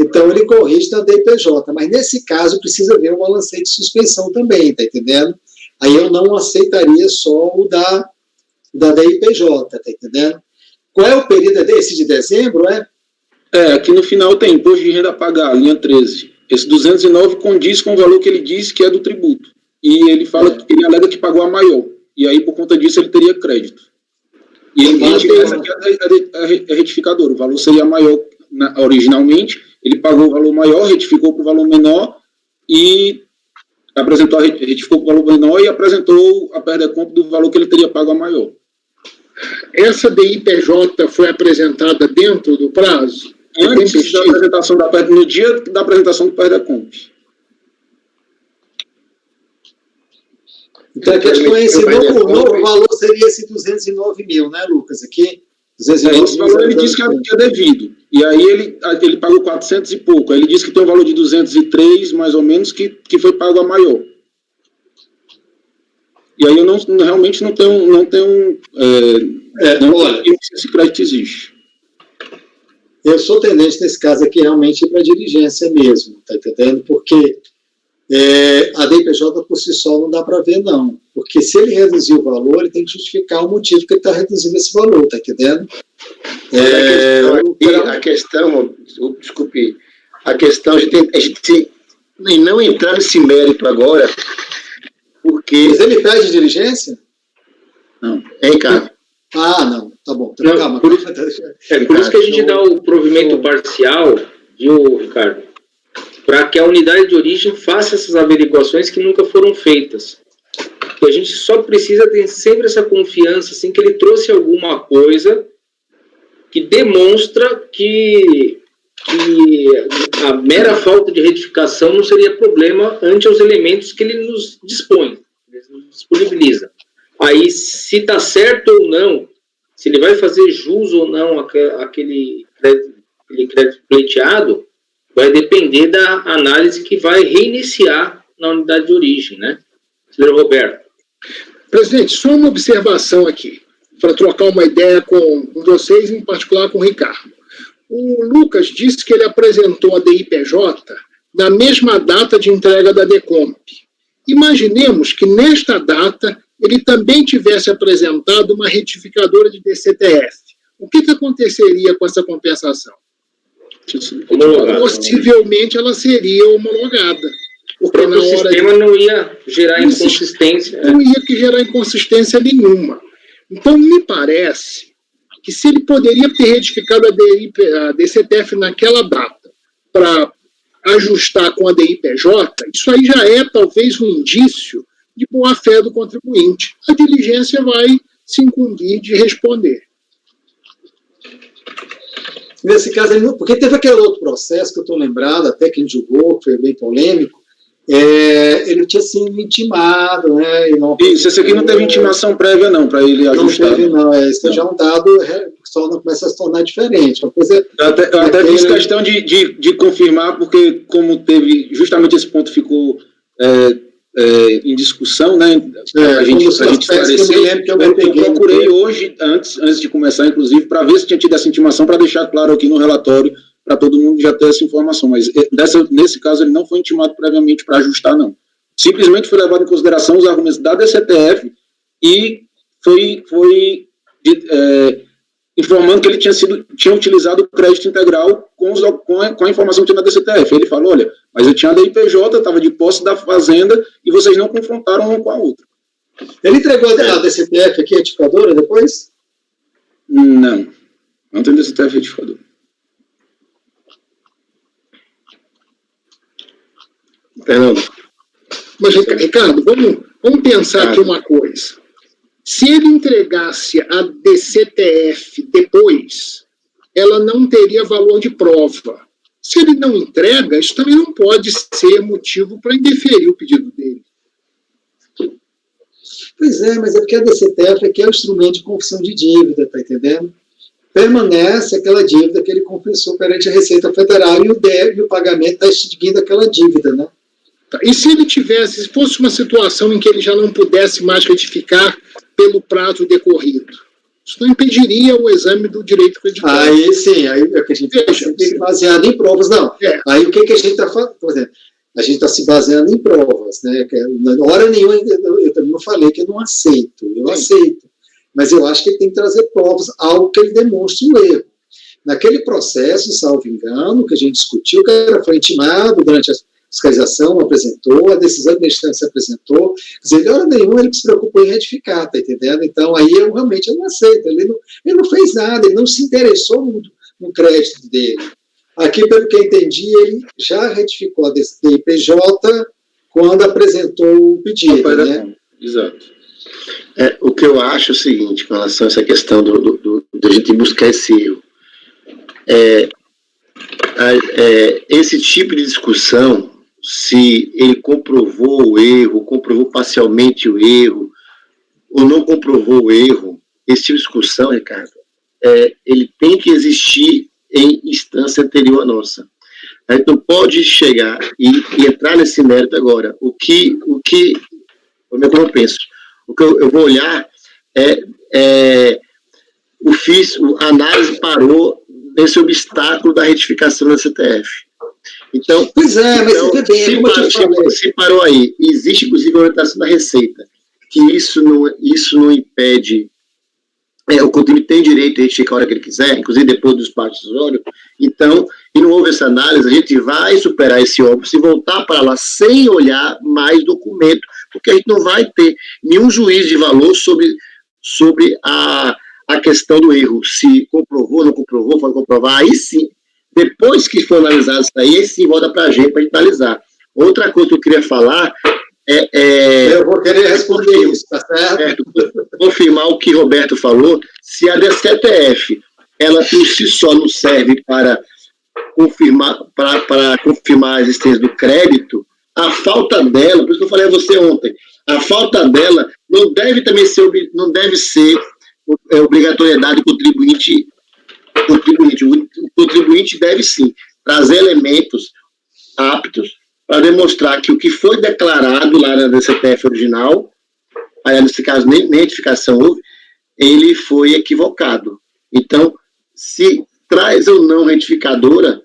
Então, ele corrige na DIPJ. Mas, nesse caso, precisa ver o balancete de suspensão também, tá entendendo? Aí eu não aceitaria só o da DIPJ, tá entendendo? Qual é o período desse de dezembro, Aqui no final tem imposto de renda a pagar, linha 13. Esse 209 condiz com o valor que ele diz que é do tributo. E ele fala que ele alega que pagou a maior. E aí, por conta disso, ele teria crédito. E essa aqui é a retificadora. O valor seria maior originalmente, ele pagou o valor maior, retificou para o valor menor e retificou para o valor menor e apresentou a perda de compra do valor que ele teria pago a maior. Essa DIPJ foi apresentada dentro do prazo? Antes da apresentação da perda, no dia da apresentação do perda de compra. Então, a questão é esse novo valor seria esse 209 mil, né, Lucas? Aqui, 209 esse valor ele disse que é devido. E aí ele pagou 400 e pouco. Aí ele disse que tem um valor de 203, mais ou menos, que foi pago a maior. E aí eu realmente não tenho olha, se esse crédito existe. Eu sou tendente nesse caso aqui realmente para diligência mesmo, tá entendendo? Porque a DIPJ por si só não dá para ver, não. Porque se ele reduzir o valor, ele tem que justificar o motivo que ele está reduzindo esse valor, tá entendendo? A questão, desculpe, a gente não entrar nesse mérito agora, porque... Mas ele pede diligência? Não. Ricardo? Não, tá bom. Não, calma. Por isso que a gente dá o provimento parcial, viu, Ricardo? Para que a unidade de origem faça essas averiguações que nunca foram feitas. E a gente só precisa ter sempre essa confiança, assim, que ele trouxe alguma coisa que demonstra que a mera falta de retificação não seria problema ante os elementos que ele nos dispõe, ele nos disponibiliza. Aí, se está certo ou não, se ele vai fazer jus ou não aquele crédito pleiteado, vai depender da análise que vai reiniciar na unidade de origem, né? Senhor Roberto. Presidente, só uma observação aqui, para trocar uma ideia com vocês, em particular com o Ricardo. O Lucas disse que ele apresentou a DIPJ na mesma data de entrega da DECOMP. Imaginemos que nesta data ele também tivesse apresentado uma retificadora de DCTF. O que aconteceria com essa compensação? Possivelmente ela seria homologada. Porque o sistema não ia gerar inconsistência. Não ia gerar inconsistência nenhuma. Então, me parece que se ele poderia ter retificado a DCTF naquela data para ajustar com a DIPJ, isso aí já é talvez um indício de boa-fé do contribuinte. A diligência vai se incumbir de responder. Nesse caso, porque teve aquele outro processo que eu estou lembrado, até que a gente julgou, que foi bem polêmico, ele tinha sido intimado, né? Isso, esse aqui não teve intimação prévia, não, para ele ajustar. Não teve, não. Isso já é um dado, só não começa a se tornar diferente. Uma coisa, eu até fiz questão de confirmar, porque como teve, justamente esse ponto ficou em discussão, né? A gente esclarecer. Eu procurei hoje, antes de começar, inclusive, para ver se tinha tido essa intimação, para deixar claro aqui no relatório, para todo mundo já ter essa informação, mas nesse caso ele não foi intimado previamente para ajustar, não. Simplesmente foi levado em consideração os argumentos da DCTF e foi informando que ele tinha utilizado o crédito integral com a informação que tinha na DCTF. Ele falou, olha, mas eu tinha a DIPJ, estava de posse da fazenda e vocês não confrontaram uma com a outra. Ele entregou a DCTF aqui, a retificadora, depois? Não tem DCTF retificadora. Mas, Ricardo, vamos pensar aqui uma coisa. Se ele entregasse a DCTF depois, ela não teria valor de prova. Se ele não entrega, isso também não pode ser motivo para indeferir o pedido dele. Pois é, mas é porque a DCTF aqui é o instrumento de confissão de dívida, tá entendendo? Permanece aquela dívida que ele confessou perante a Receita Federal e o pagamento está extinguindo aquela dívida, né? E se se fosse uma situação em que ele já não pudesse mais retificar pelo prazo decorrido? Isso não impediria o exame do direito creditário. Aí sim, aí é que a gente está sempre baseado em provas, não. Aí o que a gente está fazendo? Por exemplo, a gente está se baseando em provas, né? Hora nenhuma, eu também não falei que eu não aceito, eu aceito. Mas eu acho que ele tem que trazer provas, algo que ele demonstre o erro. Naquele processo, salvo engano, que a gente discutiu, o cara foi intimado durante a fiscalização, apresentou, a decisão de instância apresentou, quer dizer, hora nenhuma ele se preocupou em retificar, tá entendendo? Então, aí eu realmente não aceito, ele não fez nada, ele não se interessou no crédito dele. Aqui, pelo que eu entendi, ele já retificou a DIPJ quando apresentou o pedido, né? Exato. O que eu acho é o seguinte, com relação a essa questão de a gente buscar esse erro. Esse tipo de discussão, se ele comprovou o erro, comprovou parcialmente o erro, ou não comprovou o erro, esse tipo de discussão, Ricardo, ele tem que existir em instância anterior à nossa. A gente não pode chegar e entrar nesse mérito agora. Como eu penso? O que eu vou olhar a análise parou nesse obstáculo da retificação da CTF. Então, pois é, mas você vê bem, se parou aí, existe inclusive a orientação da Receita, que isso não impede, o contribuinte tem direito de retificar a hora que ele quiser, inclusive depois do despacho decisório. Então, e não houve essa análise, a gente vai superar esse óbvio se voltar para lá sem olhar mais documento, porque a gente não vai ter nenhum juízo de valor sobre a questão do erro, se comprovou, não comprovou, pode comprovar, aí sim, depois que for analisado isso aí sim volta para a gente analisar. Outra coisa que eu queria falar eu vou querer responder isso, tá certo? Confirmar o que Roberto falou, se a DCTF, ela por si só não serve para confirmar a existência do crédito, a falta dela, por isso que eu falei a você ontem, a falta dela não deve ser obrigatoriedade do contribuinte. O contribuinte deve sim trazer elementos aptos para demonstrar que o que foi declarado lá na DCTF original, aí nesse caso nem retificação houve, ele foi equivocado. Então, se traz ou não retificadora,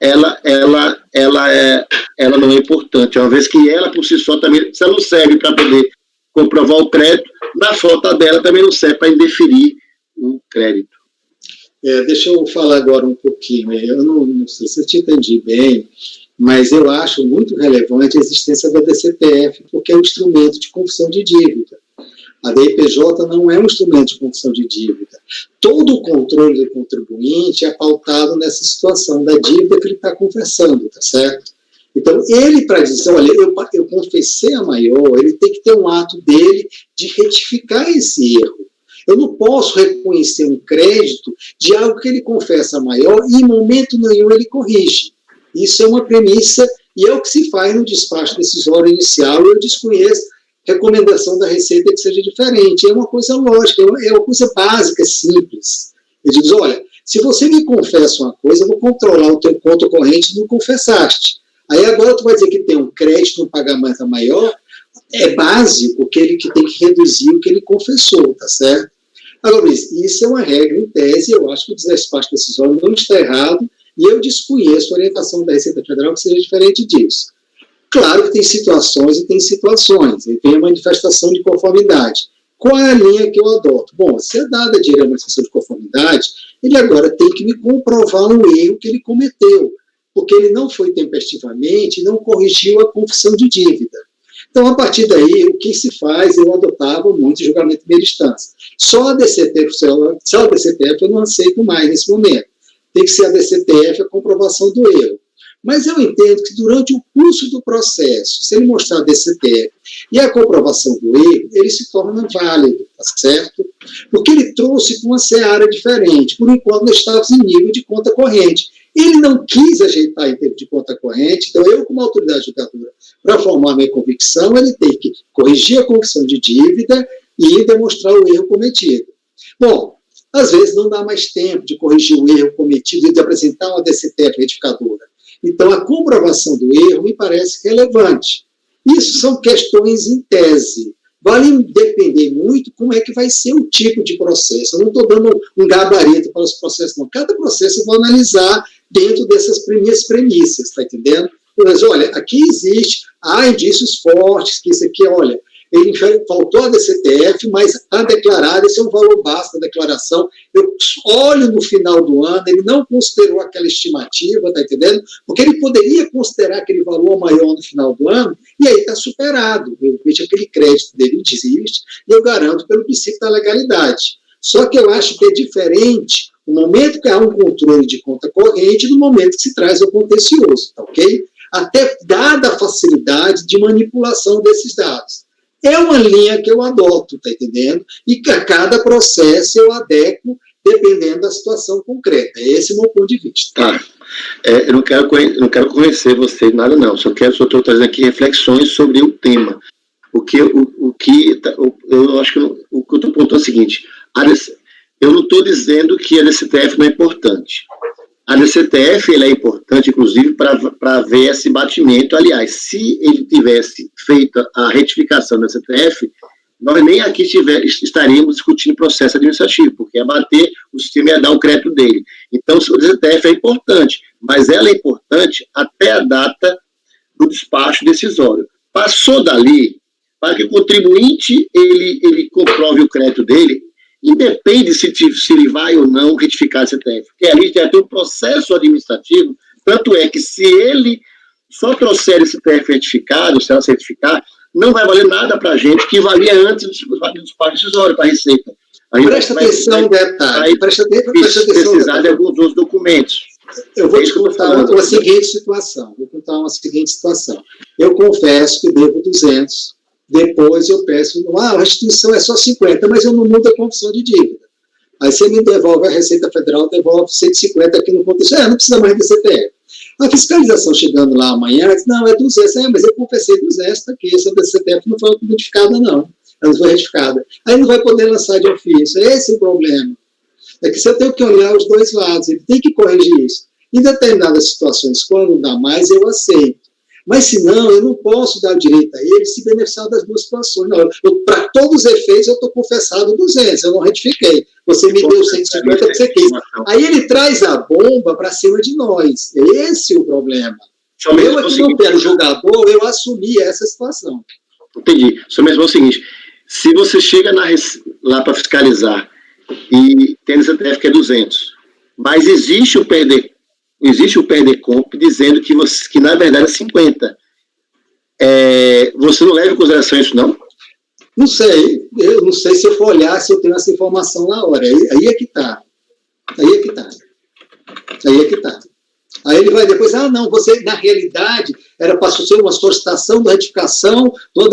ela não é importante, uma vez que ela por si só também, se ela não serve para poder comprovar o crédito, na falta dela também não serve para indeferir o crédito. Deixa eu falar agora um pouquinho, eu não sei se eu te entendi bem, mas eu acho muito relevante a existência da DCTF, porque é um instrumento de confissão de dívida. A DIPJ não é um instrumento de confissão de dívida. Todo o controle do contribuinte é pautado nessa situação da dívida que ele está confessando, tá certo? Então, ele, para dizer, olha, eu confessei a maior, ele tem que ter um ato dele de retificar esse erro. Eu não posso reconhecer um crédito de algo que ele confessa maior e, em momento nenhum, ele corrige. Isso é uma premissa e é o que se faz no despacho decisório inicial. Eu desconheço recomendação da Receita que seja diferente. É uma coisa lógica, é uma coisa básica, simples. Ele diz, olha, se você me confessa uma coisa, eu vou controlar o teu conto corrente, não confessaste. Aí agora tu vai dizer que tem um crédito, um pagamento maior, é básico que ele que tem que reduzir o que ele confessou, tá certo? Agora, isso é uma regra em tese, eu acho que o despacho decisório não está errado, e eu desconheço a orientação da Receita Federal que seja diferente disso. Claro que tem situações e tem situações, e tem a manifestação de conformidade. Qual é a linha que eu adoto? Bom, se é dada a manifestação de conformidade, ele agora tem que me comprovar um erro que ele cometeu, porque ele não foi tempestivamente, não corrigiu a confissão de dívida. Então, a partir daí, o que se faz, eu adotava muito julgamento de primeira instância. Só a DCTF eu não aceito mais nesse momento. Tem que ser a DCTF a comprovação do erro. Mas eu entendo que durante o curso do processo, se ele mostrar a DCTF e a comprovação do erro, ele se torna válido, tá certo? Porque ele trouxe para uma seara diferente. Por enquanto, nós estávamos em nível de conta corrente. Ele não quis ajeitar em termos de conta corrente, então eu, como autoridade julgadora, para formar minha convicção, ele tem que corrigir a confissão de dívida e demonstrar o erro cometido. Bom, às vezes não dá mais tempo de corrigir o erro cometido e de apresentar uma DCTF retificadora. Então, a comprovação do erro me parece relevante. Isso são questões em tese. vai depender muito como é que vai ser o tipo de processo. Eu não estou dando um gabarito para os processos, não. Cada processo eu vou analisar dentro dessas minhas premissas, está entendendo? Mas, olha, aqui há indícios fortes que isso aqui, olha, ele faltou a DCTF, mas está declarado, esse é um valor básico da declaração. Eu olho no final do ano, ele não considerou aquela estimativa, está entendendo? Porque ele poderia considerar aquele valor maior no final do ano, e aí está superado. Eu vejo aquele crédito dele existe, e eu garanto pelo princípio da legalidade. Só que eu acho que é diferente o momento que há um controle de conta corrente do momento que se traz o contencioso, tá ok? Até dada a facilidade de manipulação desses dados. É uma linha que eu adoto, tá entendendo? E que a cada processo eu adequo dependendo da situação concreta. Esse é o meu ponto de vista. Tá. Eu não quero convencer você de nada, não. Só estou trazendo aqui reflexões sobre o tema. Eu acho que o que eu estou pontuando é o seguinte: eu não estou dizendo que a DCTF não é importante. A DCTF ela é importante, inclusive, para ver esse batimento. Aliás, se ele tivesse feito a retificação da DCTF, nós nem aqui estaríamos discutindo processo administrativo, porque ia bater, o sistema ia dar o crédito dele. Então, a DCTF é importante, mas ela é importante até a data do despacho decisório. Passou dali, para que o contribuinte ele comprove o crédito dele, independe se ele vai ou não retificar a CTF, porque ali já tem um processo administrativo, tanto é que se ele só trouxer esse CTF retificado, se ela certificar, não vai valer nada para a gente que valia antes do despacho decisório para a Receita. Presta atenção no detalhe. Presta atenção. Precisar de alguns outros documentos. Eu vou te contar uma seguinte situação. Eu confesso que devo 200. Depois eu peço, a restituição é só 50, mas eu não mudo a confissão de dívida. Aí você me devolve, a Receita Federal devolve 150 aqui no contexto. Não precisa mais de CTF. A fiscalização chegando lá amanhã, diz, não, é 200, mas eu confessei 200, está aqui, essa CTF não foi modificada, não. Ela não foi retificada. Aí não vai poder lançar de ofício. Esse é o problema. É que você tem que olhar os dois lados, ele tem que corrigir isso. Em determinadas situações, quando dá mais, eu aceito. Mas, se não, eu não posso dar direito a ele se beneficiar das duas situações. Para todos os efeitos, eu estou confessado 200, eu não retifiquei. Você me deu 150 porque você quis. Aí ele traz a bomba para cima de nós. Esse é o problema. Eu aqui não quero jogador, eu assumi essa situação. Entendi. Só mesmo é o seguinte, se você chega lá para fiscalizar e tem esse CTF que é 200, mas existe o PRDComp dizendo que na verdade é 50. Você não leva em consideração isso, não? Não sei. Eu não sei se eu for olhar, se eu tenho essa informação na hora. Aí é que está. Aí ele vai depois, não, você, na realidade, era para ser uma solicitação da retificação da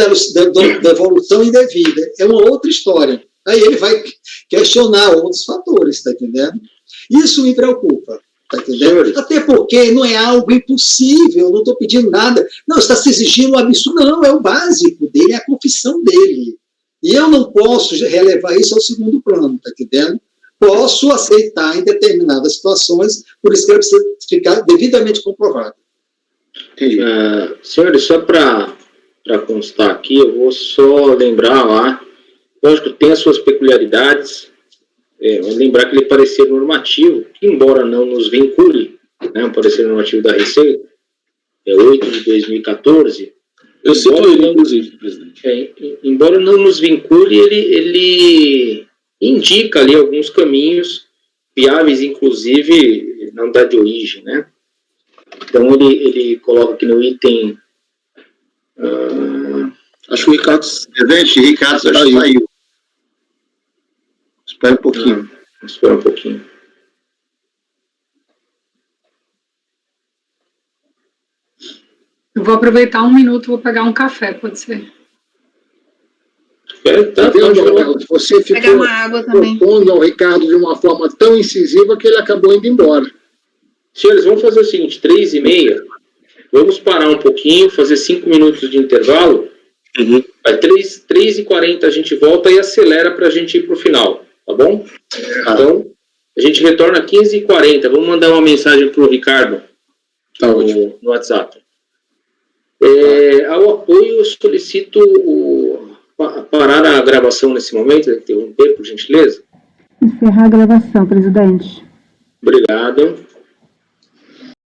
devolução indevida. É uma outra história. Aí ele vai questionar outros fatores, está entendendo? Isso me preocupa. Tá entendendo? Até porque não é algo impossível, eu não estou pedindo nada. Não, está se exigindo um absurdo. Não, é o básico dele, é a confissão dele. E eu não posso relevar isso ao segundo plano, tá entendendo? Posso aceitar em determinadas situações, por isso que ele precisa ficar devidamente comprovado. Senhores, só para constar aqui, eu vou só lembrar lá, lógico, tem as suas peculiaridades. Vou lembrar que ele é parecer normativo, que embora não nos vincule, né, o parecer normativo da Receita, é 8 de 2014. Eu cito ele, inclusive, presidente. Embora não nos vincule, ele indica ali alguns caminhos viáveis, inclusive, na unidade de origem, né? Então, ele coloca aqui no item... acho que o Ricardo saiu. Espera um pouquinho. Eu vou aproveitar um minuto, vou pegar um café, pode ser? Você ficou propondo ao Ricardo de uma forma tão incisiva que ele acabou indo embora. Senhores, vamos fazer o seguinte, 3h30, vamos parar um pouquinho, fazer 5 minutos de intervalo, Aí 3h40 a gente volta e acelera para a gente ir para o final. Tá bom? Então, a gente retorna 15h40. Vamos mandar uma mensagem para o Ricardo no WhatsApp. Ao apoio, eu solicito parar a gravação nesse momento, interromper, por gentileza. Encerrar a gravação, presidente. Obrigado.